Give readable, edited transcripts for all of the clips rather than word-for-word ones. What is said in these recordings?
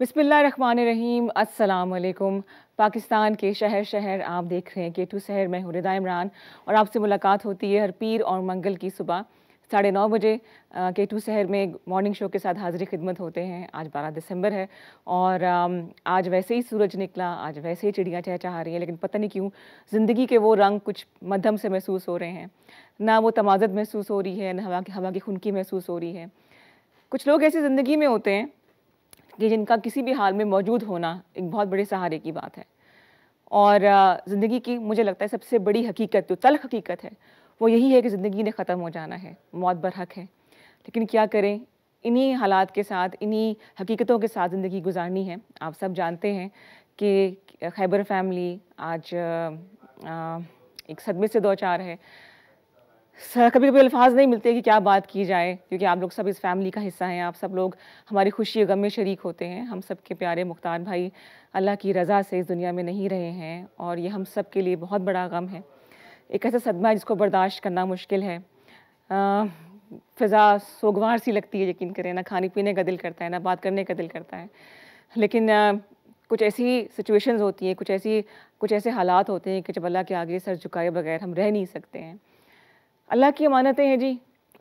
بسم اللہ الرحمن الرحیم. السلام علیکم. پاکستان کے شہر شہر آپ دیکھ رہے ہیں K2 سحر. میں ہوں رضا عمران اور آپ سے ملاقات ہوتی ہے ہر پیر اور منگل کی صبح 9:30 بجے. K2 سحر میں مارننگ شو کے ساتھ حاضری خدمت ہوتے ہیں. آج 12 دسمبر ہے اور آج ویسے ہی سورج نکلا, آج ویسے ہی چڑیاں چہچہا رہی ہیں, لیکن پتہ نہیں کیوں زندگی کے وہ رنگ کچھ مدھم سے محسوس ہو رہے ہیں. نہ وہ تمازت محسوس ہو رہی ہے, نہ ہوا کی خنکی محسوس ہو رہی ہے. کچھ لوگ ایسی زندگی میں ہوتے ہیں کہ جن کا کسی بھی حال میں موجود ہونا ایک بہت بڑے سہارے کی بات ہے. اور زندگی کی مجھے لگتا ہے سب سے بڑی حقیقت, جو تلخ حقیقت ہے, وہ یہی ہے کہ زندگی نے ختم ہو جانا ہے, موت برحق ہے. لیکن کیا کریں, انہی حالات کے ساتھ, انہی حقیقتوں کے ساتھ زندگی گزارنی ہے. آپ سب جانتے ہیں کہ خیبر فیملی آج ایک صدمے سے دوچار ہے. کبھی کبھی الفاظ نہیں ملتے کہ کیا بات کی جائے, کیونکہ آپ لوگ سب اس فیملی کا حصہ ہیں. آپ سب لوگ ہماری خوشی اور غم میں شریک ہوتے ہیں. ہم سب کے پیارے مختار بھائی اللہ کی رضا سے اس دنیا میں نہیں رہے ہیں اور یہ ہم سب کے لیے بہت بڑا غم ہے. ایک ایسا صدمہ ہے جس کو برداشت کرنا مشکل ہے. فضا سوگوار سی لگتی ہے, یقین کریں, نہ کھانے پینے کا دل کرتا ہے, نہ بات کرنے کا دل کرتا ہے. لیکن کچھ ایسی سچویشنز ہوتی ہیں, کچھ ایسے حالات ہوتے ہیں کہ جب اللہ کے آگے سر جھکائے بغیر ہم رہ نہیں سکتے ہیں. اللہ کی امانتیں ہیں جی,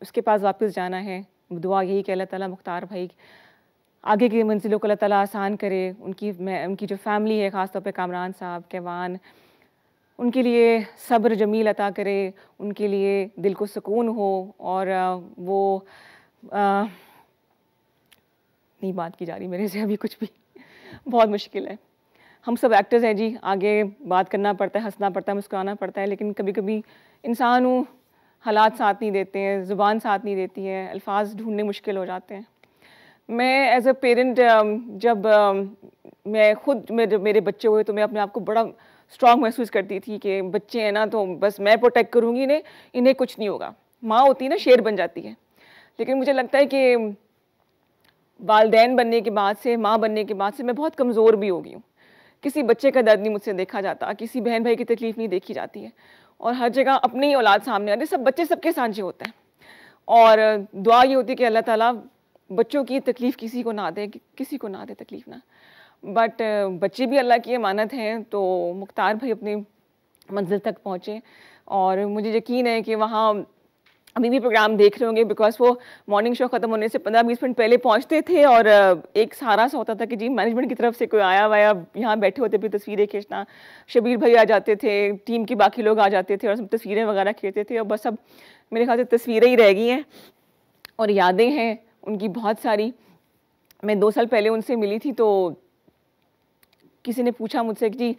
اس کے پاس واپس جانا ہے. دعا یہی کہ اللہ تعالیٰ مختار بھائی آگے کی منزلوں کو اللہ تعالیٰ آسان کرے. ان کی جو فیملی ہے, خاص طور پہ کامران صاحب, کیوان, ان کے لیے صبر جمیل عطا کرے, ان کے لیے دل کو سکون ہو. اور وہ نہیں بات کی جا رہی میرے سے ابھی کچھ بھی, بہت مشکل ہے. ہم سب ایکٹرز ہیں جی, آگے بات کرنا پڑتا ہے, ہنسنا پڑتا ہے, مسکرانا پڑتا ہے, لیکن کبھی کبھی انسان حالات ساتھ نہیں دیتے ہیں, زبان ساتھ نہیں دیتی ہے, الفاظ ڈھونڈنے مشکل ہو جاتے ہیں. میں ایز اے پیرنٹ, جب میں خود میرے بچے ہوئے تو میں اپنے آپ کو بڑا اسٹرانگ محسوس کرتی تھی کہ بچے ہیں نا تو بس میں پروٹیکٹ کروں گی, انہیں کچھ نہیں ہوگا. ماں ہوتی ہے نا, شیر بن جاتی ہے. لیکن مجھے لگتا ہے کہ والدین بننے کے بعد سے, ماں بننے کے بعد سے میں بہت کمزور بھی ہو گئی ہوں. کسی بچے کا درد نہیں مجھ سے دیکھا جاتا, کسی بہن بھائی کی تکلیف نہیں دیکھی جاتی ہے, اور ہر جگہ اپنی ہی اولاد سامنے آتی ہے. سب بچے سب کے سانجے ہوتے ہیں, اور دعا یہ ہوتی ہے کہ اللہ تعالیٰ بچوں کی تکلیف کسی کو نہ دے, کسی کو نہ دے تکلیف نہ. بٹ بچے بھی اللہ کی امانت ہیں. تو مختار بھائی اپنی منزل تک پہنچے, اور مجھے یقین ہے کہ وہاں ابھی بھی پروگرام دیکھ رہے ہوں گے, بیکاز وہ مارننگ شو ختم ہونے سے 15-20 منٹ پہلے پہنچتے تھے, اور ایک سہارا سا ہوتا تھا کہ جی مینجمنٹ کی طرف سے کوئی آیا ہوا یہاں بیٹھے ہوتے بھی تصویریں کھینچنا. شبیر بھائی آ جاتے تھے, ٹیم کے باقی لوگ آ جاتے تھے اور سب تصویریں وغیرہ کھینچتے تھے. اور بس اب میرے خیال سے تصویریں ہی رہ گئی ہیں اور یادیں ہیں ان کی بہت ساری. میں 2 سال پہلے ان سے ملی تھی تو کسی نے پوچھا مجھ سے کہ جی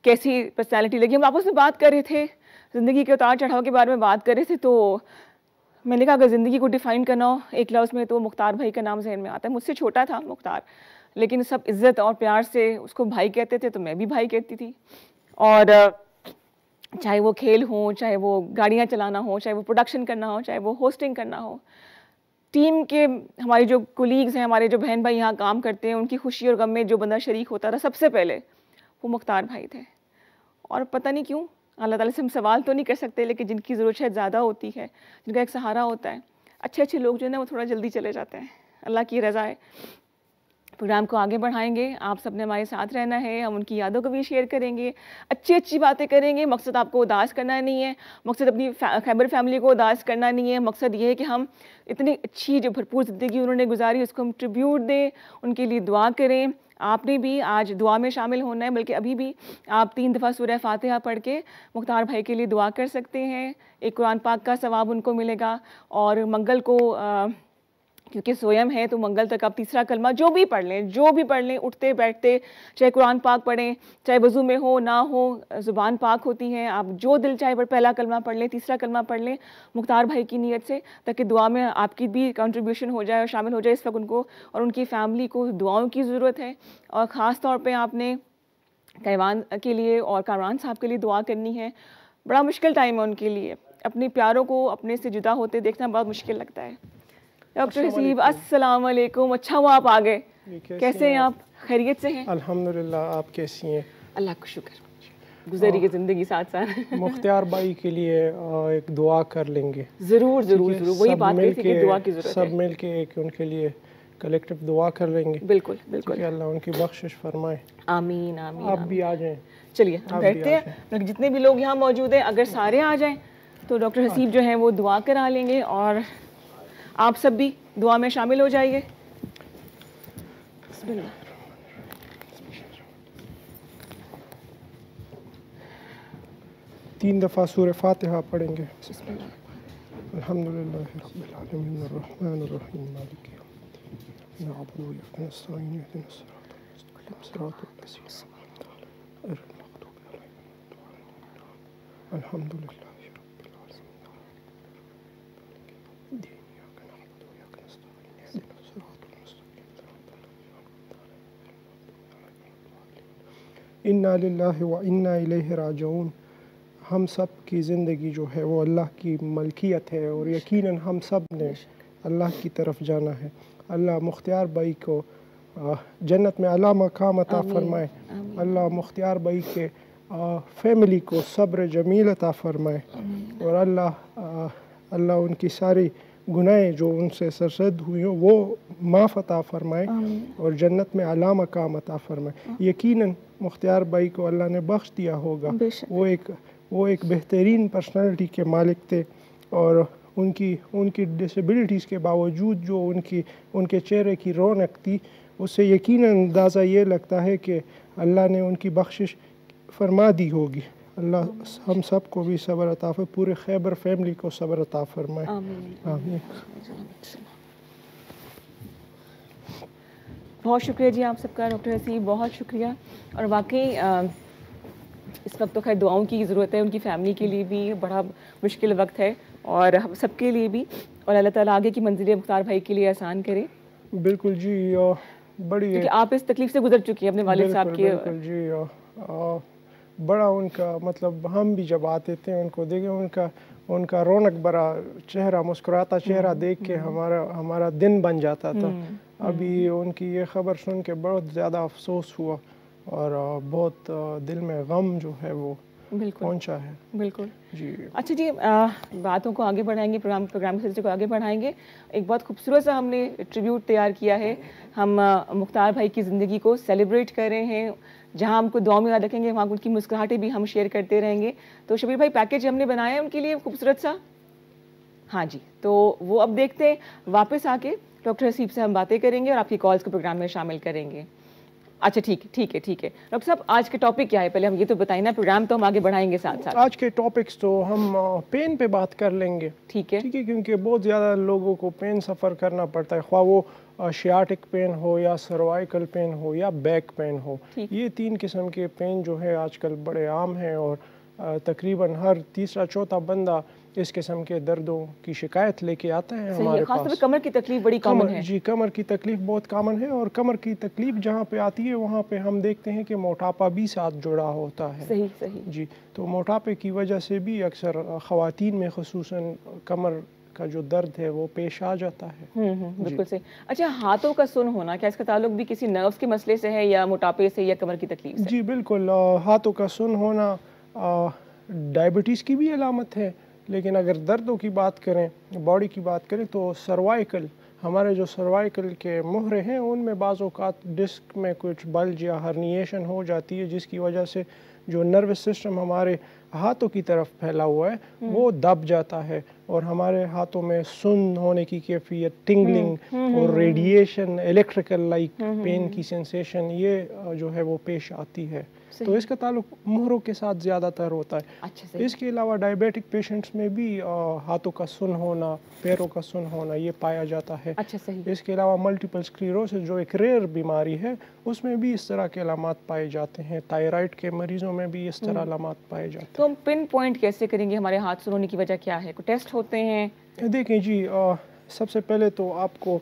کیسی پرسنالٹی لگی. ہم آپس میں بات کر رہے تھے, زندگی کے اتار چڑھاؤ کے بارے میں بات کر رہے تھے. تو میں نے کہا اگر زندگی کو ڈیفائن کرنا ہو ایک لفظ میں تو مختار بھائی کا نام ذہن میں آتا ہے. مجھ سے چھوٹا تھا مختار, لیکن سب عزت اور پیار سے اس کو بھائی کہتے تھے, تو میں بھی بھائی کہتی تھی. اور چاہے وہ کھیل ہوں, چاہے وہ گاڑیاں چلانا ہو, چاہے وہ پروڈکشن کرنا ہو, چاہے وہ ہوسٹنگ کرنا ہو, ٹیم کے ہمارے جو کولیگز ہیں, ہمارے جو بہن بھائی یہاں کام کرتے ہیں, ان کی خوشی اور غم میں جو بندہ شریک ہوتا تھا سب سے پہلے وہ مختار بھائی تھے. اور پتہ نہیں کیوں اللہ تعالیٰ سے ہم سوال تو نہیں کر سکتے, لیکن جن کی ضرورت شاید زیادہ ہوتی ہے, جن کا ایک سہارا ہوتا ہے, اچھے لوگ جو ہیں نا وہ تھوڑا جلدی چلے جاتے ہیں. اللہ کی رضا ہے. پروگرام کو آگے بڑھائیں گے, آپ سب نے ہمارے ساتھ رہنا ہے. ہم ان کی یادوں کو بھی شیئر کریں گے, اچھی باتیں کریں گے. مقصد آپ کو اداس کرنا نہیں ہے, مقصد اپنی خیبر فیملی کو اداس کرنا نہیں ہے. مقصد یہ ہے کہ ہم اتنی اچھی جو بھرپور زندگی انہوں نے گزاری اس کو ہم ٹریبیوٹ دیں, ان کے لیے دعا کریں. آپ نے بھی آج دعا میں شامل ہونا ہے, بلکہ ابھی بھی آپ 3 دفعہ سورہ فاتحہ پڑھ کے مختار بھائی کے لیے دعا کر سکتے ہیں. ایک قرآن پاک کا ثواب ان کو ملے گا. اور منگل کو کیونکہ سویم ہے تو منگل تک آپ تیسرا کلمہ جو بھی پڑھ لیں, اٹھتے بیٹھتے, چاہے قرآن پاک پڑھیں, چاہے وضو میں ہو نہ ہو, زبان پاک ہوتی ہے, آپ جو دل چاہے پہلا کلمہ پڑھ لیں, تیسرا کلمہ پڑھ لیں مختار بھائی کی نیت سے, تاکہ دعا میں آپ کی بھی کنٹریبیوشن ہو جائے اور شامل ہو جائے. اس وقت ان کو اور ان کی فیملی کو دعاؤں کی ضرورت ہے. اور خاص طور پہ آپ نے کیوان کے لیے اور کامران صاحب کے لیے دعا کرنی ہے. بڑا مشکل ٹائم ہے ان کے لیے, اپنے پیاروں کو اپنے سے جدا ہوتے دیکھنا بہت مشکل لگتا ہے. ڈاکٹر حسیب السلام علیکم. اچھا ہوا آپ آ گئے. کیسے ہیں آپ؟ خیریت سے ہیں؟ الحمدللہ. آپ کیسی ہیں؟ اللہ کا شکر. گزری کی زندگی ساتھ ساتھ. مختار بھائی کے لیے ایک دعا کر لیں گے. ضرور. وہی بات کہی تھی کہ دعا کی ضرورت ہے. سب مل کے ایک ان کے لیے کلیکٹیو دعا کر لیں گے بالکل بالکل. کہ اللہ ان کی بخشش فرمائے. آمین آمین. آپ بھی آ جائیں. چلیے ہم بیٹھتے ہیں. جتنے بھی لوگ یہاں موجود ہیں اگر سارے آ جائیں تو ڈاکٹر حسیب جو ہیں وہ دعا کرا لیں گے اور آپ سب بھی دعا میں شامل ہو جائیے. بسم اللہ. تین دفعہ سورہ فاتحہ پڑھیں گے. بسم اللہ. الحمدللہ رب العالمین الرحمن الرحیم مالک یوم الدین نعبد و ایاک نستعین اهدنا الصراط المستقیم صراط الذین انعمت علیہم غیر المغضوب علیہم ولا الضالین. الحمدللہ رب العالمین ایاک نعبد و ایاک نستعین اهدنا الصراط المستقیم صراط الذین انعمت علیہم. انا للہ و انا الیہ راجعون. ہم سب کی زندگی جو ہے وہ اللہ کی ملکیت ہے اور یقیناً ہم سب نے اللہ کی طرف جانا ہے. اللہ مختار بھائی کو جنت میں اعلیٰ مقام عطا فرمائے. اللہ مختار بھائی کے فیملی کو صبر جمیل عطا فرمائے اور اللہ ان کی ساری گناہیں جو ان سے سرزد ہوئی ہوں وہ معاف عطا فرمائے اور جنت میں اعلیٰ مقام عطا فرمائے. یقیناً مختار بھائی کو اللہ نے بخش دیا ہوگا. وہ ایک بہترین پرسنالٹی کے مالک تھے اور ان کی ڈسیبلٹیز کے باوجود جو ان کے چہرے کی رونق تھی اس سے یقیناً اندازہ یہ لگتا ہے کہ اللہ نے ان کی بخشش فرما دی ہوگی. اللہ ہم سب کو بھی صبر عطا فرمائے. پورے خیبر فیملی کو صبر عطا فرمائے. آمین. بہت شکریہ جی آپ سب کا ڈاکٹر حسیب, بہت شکریہ. اور واقعی اس وقت تو خیر دعاؤں کی ضرورت ہے, ان کی فیملی کے لیے بھی بڑا مشکل وقت ہے اور ہم سب کے لیے بھی, اور اللہ تعالیٰ آگے کی منزلیں مختار بھائی کے لیے آسان کرے. بالکل جی, بڑی کیونکہ آپ اس تکلیف سے گزر چکی ہیں اپنے والد صاحب کے. بالکل جی, بڑا ان کا مطلب ہم بھی جب آتے تھے ان کو دیکھیں ان کا رونق بھرا چہرہ, مسکراتا چہرہ دیکھ کے ہمارا دن بن جاتا تھا. ابھی ان کی یہ خبر سن کے بہت زیادہ افسوس ہوا اور بہت دل میں غم جو ہے وہ پہنچا ہے. بالکل جی. اچھا جی, باتوں کو آگے بڑھائیں گے, پروگرام کے سلسلے کو آگے بڑھائیں گے. ایک بہت خوبصورت سا ہم نے ٹریبیوٹ تیار کیا ہے. ہم مختار بھائی کی زندگی کو سیلیبریٹ کر رہے ہیں. جہاں ہم کو دعا میں یاد رکھیں گے وہاں ان کی مسکراہٹیں بھی ہم شیئر کرتے رہیں گے. تو شبیر بھائی پیکیج ہم نے بنایا ہے ان کے لیے خوبصورت سا. ہاں جی, تو وہ اب دیکھتے ہیں. واپس آ کے ڈاکٹر حسیب سے ہم باتیں کریں گے اور آپ کی کالز کو پروگرام میں شامل کریں گے. اچھا ٹھیک ہے. ڈاکٹر صاحب آج کے ٹاپک کیا ہے, پہلے ہم یہ تو بتائیں نا, پروگرام تو ہم آگے بڑھائیں گے ساتھ ساتھ. آج کے ٹاپکس تو ہم پین پہ بات کر لیں گے. ٹھیک ہے, کیونکہ بہت زیادہ لوگوں کو پین سفر کرنا پڑتا ہے, خواہ وہ شیاٹک پین ہو یا سروائیکل پین ہو یا بیک پین ہو. یہ 3 قسم کے پین جو ہے آج کل بڑے عام ہیں اور تقریباً ہر تیسرا چوتھا بندہ اس قسم کے دردوں کی شکایت لے کے آتا ہے ہمارے پاس. خاص طور پہ کمر کی تکلیف بڑی کامن ہے. جی, کمر کی تکلیف بہت کامن ہے اور کمر کی تکلیف جہاں پہ آتی ہے وہاں پہ ہم دیکھتے ہیں کہ موٹاپا بھی ساتھ جڑا ہوتا ہے. صحیح. جی, تو موٹاپے کی وجہ سے بھی اکثر خواتین میں خصوصاً کمر کا جو درد ہے وہ پیش آ جاتا ہے. بالکل صحیح. اچھا, ہاتھوں کا سن ہونا, کیا اس کا تعلق بھی کسی نروس کے مسئلے سے ہے یا موٹاپے سے یا کمر کی تکلیف سے؟ جی بالکل, ہاتھوں کا سن ہونا ڈائبٹیز کی بھی علامت ہے, لیکن اگر دردوں کی بات کریں, باڈی کی بات کریں تو سروائیکل, ہمارے جو سروائیکل کے مہرے ہیں ان میں بعض اوقات ڈسک میں کچھ بلج یا ہرنیشن ہو جاتی ہے جس کی وجہ سے جو نروس سسٹم ہمارے ہاتھوں کی طرف پھیلا ہوا ہے وہ دب جاتا ہے اور ہمارے ہاتھوں میں سن ہونے کی کیفیت, ٹنگلنگ اور ریڈیشن, الیکٹریکل لائک پین کی سینسیشن یہ جو ہے وہ پیش آتی ہے. تو اس کا تعلق مہروں کے ساتھ زیادہ تر ہوتا ہے. اس کے علاوہ ڈائبیٹک پیشنٹس میں بھی ہاتھوں کا سن ہونا, پیروں کا سن ہونا یہ پایا جاتا ہے. اس کے علاوہ ملٹیپل اسکلیروسس جو ایک ریئر بیماری ہے اس میں بھی اس طرح کے علامات پائے جاتے ہیں. تھائرائیڈ کے مریضوں میں بھی اس طرح علامات پائے جاتے ہیں. تو ہم پن پوائنٹ کیسے کریں گے ہمارے ہاتھ سن ہونے کی وجہ کیا ہے؟ کوئی ٹیسٹ ہوتے ہیں؟ دیکھیں جی, سب سے پہلے تو آپ کو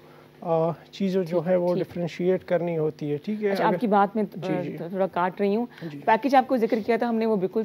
چیزیں جو ہے وہ ڈفرینشیٹ کرنی ہوتی ہے. ٹھیک ہے, آپ کی بات میں تھوڑا کاٹ رہی ہوں. پیکیج آپ کو ذکر کیا تھا ہم نے وہ بالکل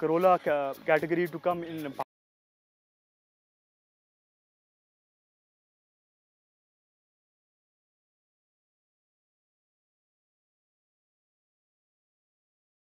Corolla category to come in.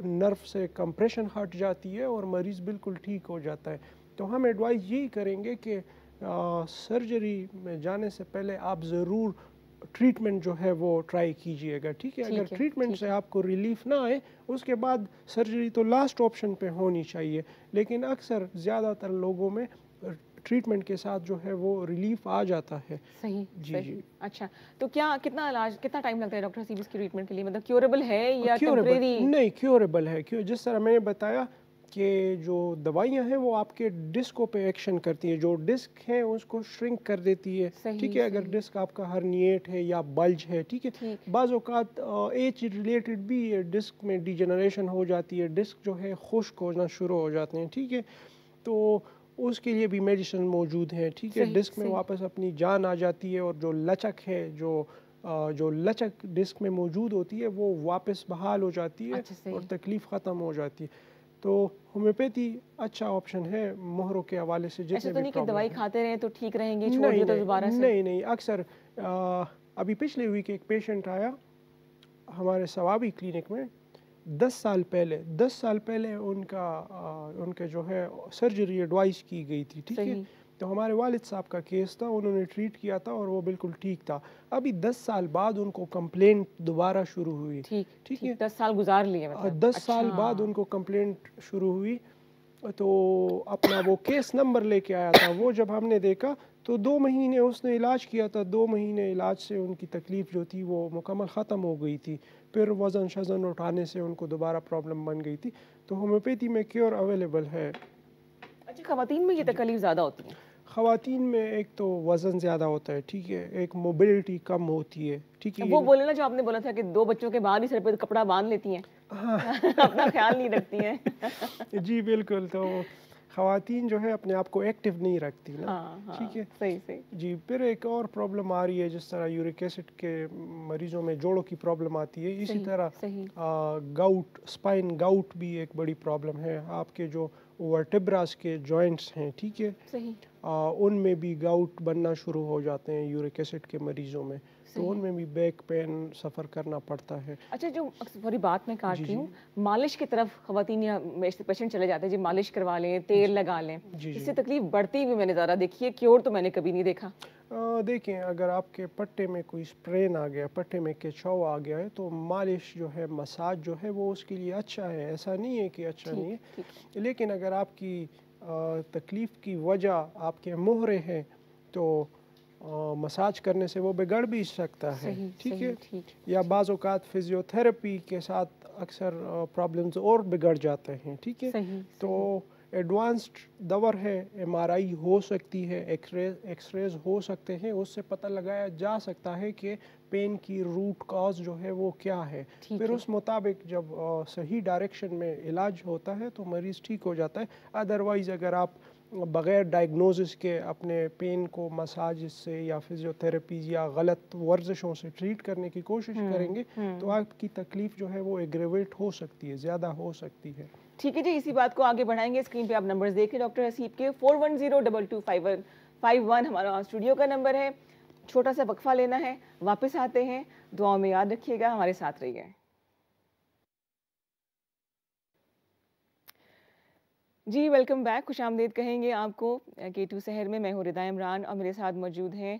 Nerve سے کمپریشن ہٹ جاتی ہے اور مریض بالکل ٹھیک ہو جاتا ہے. تو ہم ایڈوائز یہی کریں گے کہ سرجری میں جانے سے پہلے آپ ضرور ٹریٹمنٹ جو ہے وہ ٹرائی کیجئے گا. ٹھیک ہے, اگر ٹریٹمنٹ سے آپ کو ریلیف نہ آئے اس کے بعد سرجری تو لاسٹ آپشن پہ ہونی چاہیے, لیکن اکثر زیادہ تر لوگوں میں ٹریٹمنٹ کے ساتھ جو ہے وہ ریلیف آ جاتا ہے. صحیح جی صحیح. جی. اچھا, تو کتنا علاج کتنا ٹائم لگتا ہے ڈاکٹر حسیب اس کی ٹریٹمنٹ کے لیے؟ مطلب کیوریبل ہے یا ٹیمپریری؟ نہیں, کیوریبل ہے. جس طرح میں نے بتایا کہ جو دوائیاں ہیں وہ آپ کے ڈسکوں پہ ایکشن کرتی ہیں, جو ڈسک ہیں اس کو شرنک کر دیتی ہے. ٹھیک ہے, اگر ڈسک آپ کا ہرنیٹ ہے یا بلج ہے, ٹھیک ہے, بعض اوقات ایج ریلیٹڈ بھی ڈسک میں ڈیجنریشن ہو جاتی ہے, ڈسک جو ہے خشک ہونا شروع ہو جاتے ہیں. ٹھیک ہے, تو اس کے لیے بھی میڈیسن موجود ہیں. ٹھیک ہے, ڈسک میں واپس اپنی جان آ جاتی ہے اور جو لچک ہے, جو لچک ڈسک میں موجود ہوتی ہے وہ واپس بحال ہو جاتی ہے اور تکلیف ختم ہو جاتی ہے. تو ہومیوپیتھی اچھا آپشن ہے مہروں کے حوالے سے. ایسا تو نہیں کہ دوائی کھاتے رہیں تو ٹھیک رہیں گے, چھوڑ دیں تو دوبارہ سے؟ نہیں, اکثر ابھی پچھلے ویک ایک پیشنٹ آیا ہمارے ثوابی کلینک میں, 10 سال پہلے ان کے جو ہے سرجری ایڈوائز کی گئی تھی. ٹھیک ہے, تو ہمارے والد صاحب کا کیس تھا, انہوں نے ٹریٹ کیا تھا اور وہ بالکل ٹھیک تھا. ابھی 10 سال بعد ان کو کمپلینٹ دوبارہ شروع ہوئی. ٹھیک ہے, 10 سال گزار لیے, 10 سال بعد ان کو کمپلینٹ شروع ہوئی. تو اپنا وہ کیس نمبر لے کے آیا تھا. وہ جب ہم نے دیکھا تو 2 مہینے اس نے علاج کیا تھا, 2 مہینے علاج سے ان کی تکلیف جو تھی وہ مکمل ختم ہو گئی تھی. پھر وزن شزن اٹھانے سے ان کو دوبارہ پرابلم بن گئی تھی. تو ہومیوپیتھی میں کیور اویلیبل ہے. اچھا, خواتین میں یہ تکلیف زیادہ ہوتی ہے؟ خواتین میں ایک تو وزن زیادہ ہوتا ہے, ٹھیک ہے, ایک موبلٹی کم ہوتی ہے. ٹھیک ہے, وہ بولے نا جو آپ نے بولا تھا کہ 2 بچوں کے بعد ہی سر پہ کپڑا باندھ لیتی ہیں, اپنا خیال نہیں رکھتی ہیں. جی بالکل, تو خواتین جو ہے اپنے آپ کو ایکٹیو نہیں رکھتی نا. ٹھیک ہے, صحیح. جی, پھر ایک اور پرابلم آ رہی ہے جس طرح یورک ایسڈ کے مریضوں میں جوڑوں کی پرابلم آتی ہے, اسی طرح گاؤٹ, اسپائن گاؤٹ بھی ایک بڑی پرابلم ہے. آپ کے جو ورٹیبراس کے جوائنٹس ہیں, ٹھیک ہے, ان میں بھی گاؤٹ بننا شروع ہو جاتے ہیں یورک ایسڈ کے مریضوں میں, تو ان میں بھی بیک پین سفر کرنا پڑتا ہے. اچھا, جو بڑی بات میں کہتی ہوں, مالش کی طرف خواتین یا پیشنٹ چلے جاتے ہیں, جی مالش کروا لیں, تیل لگا لیں, اس سے تکلیف بڑھتی ہوئی میں نے زیادہ دیکھی ہے, کیور تو میں نے کبھی نہیں دیکھا. دیکھیں, اگر آپ کے پٹے میں کوئی اسپرین آ گیا, پٹے میں کیچاؤ آ گیا ہے, تو مالش جو ہے, مساج جو ہے وہ اس کے لیے اچھا ہے. ایسا نہیں ہے کہ اچھا نہیں ہے, لیکن اگر آپ کی تکلیف کی وجہ آپ کے مہرے ہیں تو مساج کرنے سے وہ بگڑ بھی سکتا ہے. ٹھیک ہے, یا بعض اوقات فزیو تھراپی کے ساتھ اکثر پرابلمز اور بگڑ جاتے ہیں. ٹھیک ہے, تو ایڈوانسڈ دور ہے, ایم آر آئی ہو سکتی ہے, ایکس ریز ہو سکتے ہیں, اس سے پتہ لگایا جا سکتا ہے کہ پین کی روٹ کاز جو ہے وہ کیا ہے. پھر اس مطابق جب صحیح ڈائریکشن میں علاج ہوتا ہے تو مریض ٹھیک ہو جاتا ہے. ادروائز اگر آپ بغیر ڈائگنوزس کے اپنے پین کو مساج سے یا فزیوتھراپیز یا غلط ورزشوں سے ٹریٹ کرنے کی کوشش کریں گے تو آپ کی تکلیف جو ہے وہ ایگریویٹ ہو سکتی ہے, زیادہ ہو سکتی ہے. ٹھیک ہے جی, اسی بات کو آگے بڑھائیں گے. اسکرین پہ آپ نمبرز دیکھیں ڈاکٹر حسیب کے, 4102255151 ہمارا اسٹوڈیو کا نمبر ہے. چھوٹا سا وقفہ لینا ہے, واپس آتے ہیں. دعاؤں میں یاد رکھیے گا, ہمارے ساتھ رہیے. جی ویلکم بیک, خوش آمدید کہیں گے آپ کو K2 سحر میں. میں ہوں ردا عمران اور میرے ساتھ موجود ہیں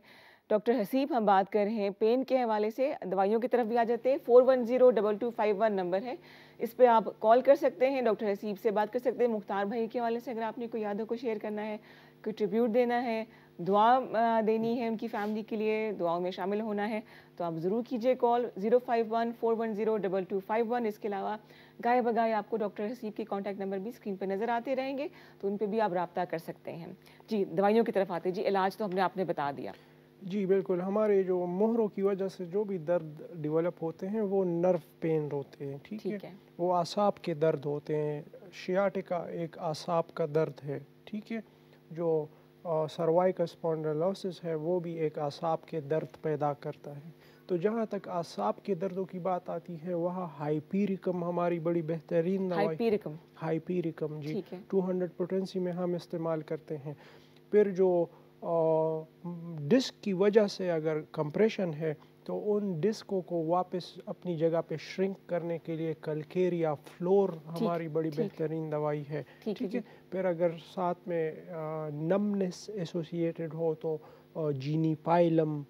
ڈاکٹر حسیب. ہم بات کر رہے ہیں پین کے حوالے سے, دوائیوں کی طرف بھی آ جاتے ہیں. 41022551 نمبر ہے, اس پہ آپ کال کر سکتے ہیں, ڈاکٹر حسیب سے بات کر سکتے ہیں. مختار بھائی کے حوالے سے اگر آپ نے کوئی یادوں کو شیئر کرنا ہے, کوئی ٹریبیوٹ دینا ہے, دعا دینی ہے ان کی فیملی کے لیے, دعاؤں میں شامل ہونا ہے, تو آپ ضرور کیجئے کال 05141022551. اس کے علاوہ گائے بگائے آپ کو ڈاکٹر حسیب کی کانٹیکٹ نمبر بھی اسکرین پہ نظر آتے رہیں گے, تو ان پہ بھی آپ رابطہ کر سکتے ہیں. جی دوائیوں کی طرف آتے. جی علاج تو آپ نے بتا دیا. جی بالکل, ہمارے جو مہروں کی وجہ سے جو بھی درد ڈیولپ ہوتے ہیں وہ نرو پین ہوتے ہیں. ٹھیک ہے, وہ اعصاب کے درد ہوتے ہیں. شیاٹکا ایک اعصاب کا درد ہے. ٹھیک ہے, جو سروائکل اسپونڈلوسس ہے وہ بھی ایک اعصاب کے درد پیدا کرتا ہے. تو جہاں تک اعصاب کے دردوں کی بات آتی ہے, وہاں ہائپیریکم ہماری بڑی بہترین دوائی. ہائپیریکم جی 200 پوٹینسی میں ہم استعمال کرتے ہیں. پھر جو ڈسک کی وجہ سے اگر کمپریشن ہے تو ان ڈسکوں کو واپس اپنی جگہ پہ شرنک کرنے کے لیے کلکیریا فلور ہماری بڑی بہترین دوائی ہے. ٹھیک ہے. پھر اگر ساتھ میں نمنس ایسوسیٹڈ ہو تو جینی پائلم،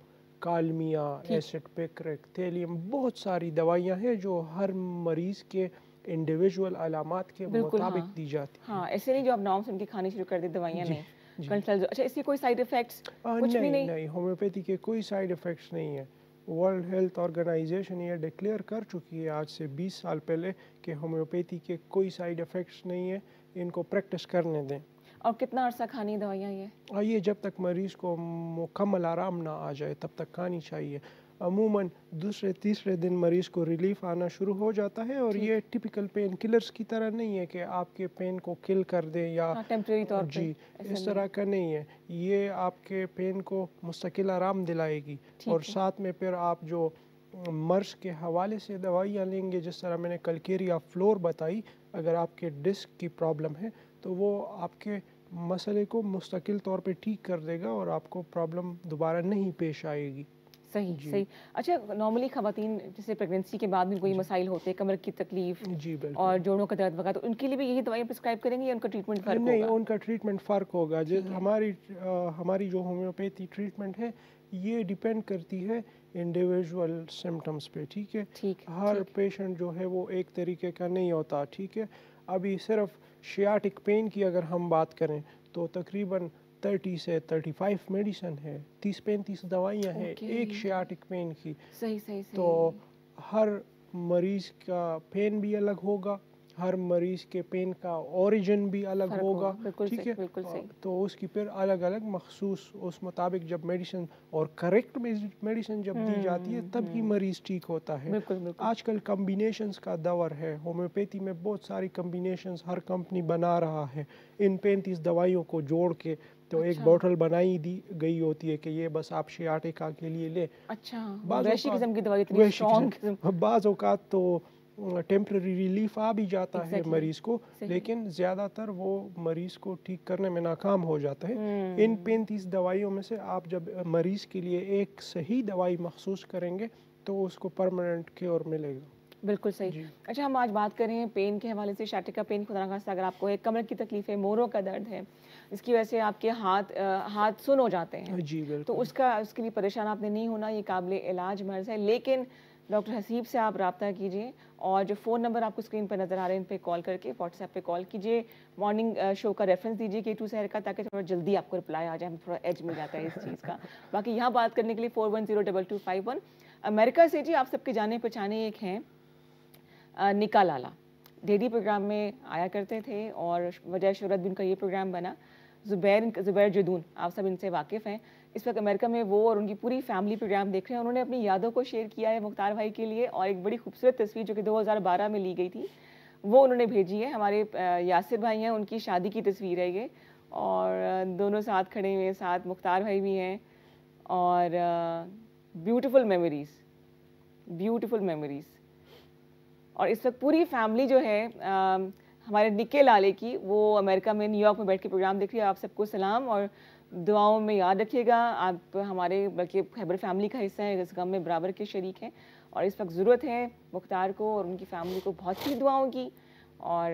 کالمیا، ایسڈ پیکرک، تھیلیم، بہت ساری دوائیاں ہیں جو ہر مریض کے انڈیویجول علامات کے مطابق دی جاتی ہیں. ہاں ایسے نہیں جو آپ نام سن کے کھانی شروع کر دی دوائیاں نہیں. اچھا اس کی کوئی سائیڈ ایفیکٹس کچھ بھی نہیں؟ نہیں، ہومیوپیتھی کے کوئی سائیڈ ایفیکٹس نہیں ہیں. ورلڈ ہیلتھ آرگنائزیشن یہ ڈکلیئر کر چکی ہے آج سے 20 سال پہلے کہ ہومیوپیتھی کے کوئی سائیڈ ایفیکٹس نہیں ہیں، ان کو پریکٹس کرنے دیں. اور کتنا عرصہ کھانی دوائیاں یہ جب تک مریض کو مکمل آرام نہ آ جائے تب تک کھانی چاہیے. عموماً دوسرے تیسرے دن مریض کو ریلیف آنا شروع ہو جاتا ہے، اور یہ ٹپیکل پین کلرز کی طرح نہیں ہے کہ آپ کے پین کو کل کر دیں یا ٹیمپریری طور پہ. جی اس طرح کا نہیں ہے. یہ آپ کے پین کو مستقل آرام دلائے گی. اور ساتھ میں پھر آپ جو مرض کے حوالے سے دوائیاں لیں گے، جس طرح میں نے کلکیریا فلور بتائی، اگر آپ کے ڈسک کی پرابلم ہے تو وہ آپ کے مسئلے کو مستقل طور پہ ٹھیک کر دے گا اور آپ کو پرابلم دوبارہ نہیں پیش آئے گی. صحیح. اچھا نارملی خواتین جیسے پریگنینسی کے بعد بھی کوئی مسائل ہوتے ہیں، کمر کی تکلیف اور جوڑوں کا درد وغیرہ، تو ان کے لیے بھی یہی دوائیاں پرسکرائب کریں گے یا ان کا ٹریٹمنٹ فرق ہوگا؟ نہیں، ان کا ٹریٹمنٹ فرق ہوگا. ہماری جو ہومیوپیتھی ٹریٹمنٹ ہے یہ ڈیپینڈ کرتی ہے انڈیویجول سمٹمز پہ. ٹھیک ہے. ہر پیشنٹ جو ہے وہ ایک طریقے کا نہیں ہوتا. ٹھیک ہے. ابھی صرف شیاٹک پین کی اگر ہم بات کریں تو تقریباً 30 سے 35 میڈیسن ہے، 30-35 دوائیاں ہیں ایک شیاٹک پین کی. صحیح. تو ہر مریض کا پین بھی الگ ہوگا، ہر مریض کے پین کا اوریجن بھی الگ ہوگا. ٹھیک ہے. تو اس کی پھر الگ الگ مخصوص اس مطابق جب میڈیسن اور کریکٹ میڈیسن جب دی جاتی ہے تب ہی مریض ٹھیک ہوتا ہے. آج کل کمبینیشنز کا دور ہے. ہومیوپیتھی میں بہت ساری کمبینیشنز ہر کمپنی بنا رہا ہے. ان 35 دوائیوں کو جوڑ کے تو ایک بوٹل بنائی دی گئی ہوتی ہے کہ یہ بس آپ شیاٹیکا کے لیے لیں. بعض اوقات تو ٹیمپرری ریلیف آ بھی جاتا ہے مریض کو، لیکن زیادہ تر وہ مریض کو ٹھیک کرنے میں ناکام ہو جاتا ہے. ان 35 دوائیوں میں سے آپ جب مریض کے لیے ایک صحیح دوائی مخصوص کریں گے تو اس کو پرماننٹ کیور ملے گا. بالکل صحیح. اچھا ہم آج بات کر رہے ہیں پین کے حوالے سے. شیاٹیکا پین خدا نخواستہ اگر آپ کو ایک کمر کی تکلیف ہے، موروں کا درد ہے، اس کی وجہ سے آپ کے ہاتھ سن ہو جاتے ہیں، تو اس کے لیے پریشان آپ نے نہیں ہونا. یہ قابل علاج مرض ہے. لیکن ڈاکٹر حسیب سے آپ رابطہ کیجیے، اور جو فون نمبر آپ کو اسکرین پر نظر آ رہے ہیں ان پہ کال کر کے، واٹس ایپ پہ کال کیجیے. مارننگ شو کا ریفرنس دیجیے K2 سحر کا، تاکہ تھوڑا جلدی آپ کو رپلائی آ جائے، ہم تھوڑا ایج مل جاتا ہے اس چیز کا. باقی یہاں بات کرنے کے لیے 41022251. امریکہ سے جی آپ سب کے جانے پہچانے ایک ہیں نکا لالا، ڈیلی پروگرام میں آیا کرتے تھے اور وجہ شہرت بھی ان کا یہ پروگرام بنا. زبیر جدون، آپ سب ان سے واقف ہیں. اس وقت امریکہ میں وہ اور ان کی پوری فیملی پروگرام دیکھ رہے ہیں. انہوں نے اپنی یادوں کو شیئر کیا ہے مختار بھائی کے لیے، اور ایک بڑی خوبصورت تصویر جو کہ 2012 میں لی گئی تھی وہ انہوں نے بھیجی ہے. ہمارے یاسر بھائی ہیں، ان کی شادی کی تصویر ہے یہ، اور دونوں ساتھ کھڑے ہوئے، ساتھ مختار بھائی بھی ہیں، اور بیوٹیفل میموریز. اور اس وقت پوری فیملی جو ہے ہمارے نکے لالے کی، وہ امریکہ میں نیو یارک میں بیٹھ کے پروگرام دیکھ رہی ہے. آپ سب کو سلام، اور دعاؤں میں یاد رکھیے گا. آپ ہمارے بلکہ خیبر فیملی کا حصہ ہیں، اس غم میں برابر کے شریک ہیں، اور اس وقت ضرورت ہے مختار کو اور ان کی فیملی کو بہت سی دعاؤں کی، اور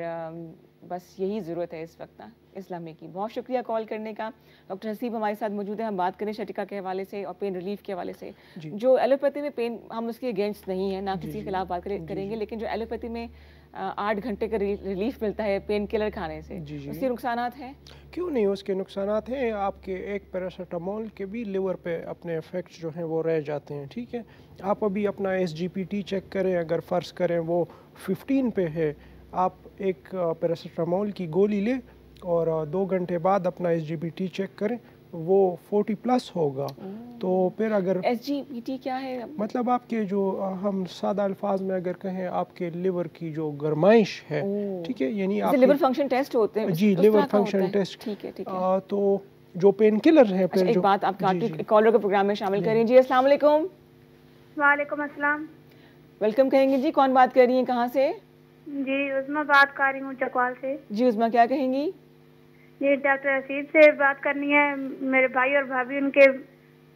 بس یہی ضرورت ہے اس وقت اسلامی کی. بہت شکریہ کال کرنے کا. ڈاکٹر حسیب ہمارے ساتھ موجود ہیں. ہم بات کریں شیاٹیکا کے حوالے سے اور پین ریلیف کے حوالے سے. جو ایلوپیتھی میں پین، ہم اس کے اگینسٹ نہیں ہیں، نہ کسی کے خلاف بات کریں گے، لیکن جو ایلوپیتھی میں 8 گھنٹے کا ریلیف ملتا ہے پین کلر کھانے سے، اس کے نقصانات ہیں؟ کیوں نہیں، اس کے نقصانات ہیں. آپ کے ایک پیراسیٹامول کے بھی لیور پہ اپنے افیکٹس جو ہیں وہ رہ جاتے ہیں. ٹھیک ہے. آپ ابھی اپنا SGPT چیک کریں. اگر فرض کریں وہ 15 پہ ہے، آپ ایک پیراسیٹامول کی گولی لیں اور 2 گھنٹے بعد اپنا SGPT چیک کریں، وہ 40+ ہوگا. تو پھر اگر SGPT کیا ہے؟ مطلب آپ کے جو ہم سادہ الفاظ میں اگر کہیں آپ کے لیور کی جو گرمائش ہے، ٹھیک ہے، یعنی آپ لیور فنکشن ٹیسٹ ہوتے ہیں. جی لیور فنکشن ٹیسٹ. ٹھیک ہے. تو جو پین کلر ہے پھر ایک بات آپ کالر کے پروگرام میں شامل کریں. جی السلام علیکم. وعلیکم السلام. ویلکم کہیں گی جی. کون بات کر رہی ہیں، کہاں سے؟ جی عظمیٰ بات کر رہی ہوں چکوال سے. جی عظمیٰ کیا کہیں گی؟ جی ڈاکٹر حسیب سے بات کرنی ہے. میرے بھائی اور بھابھی ان کے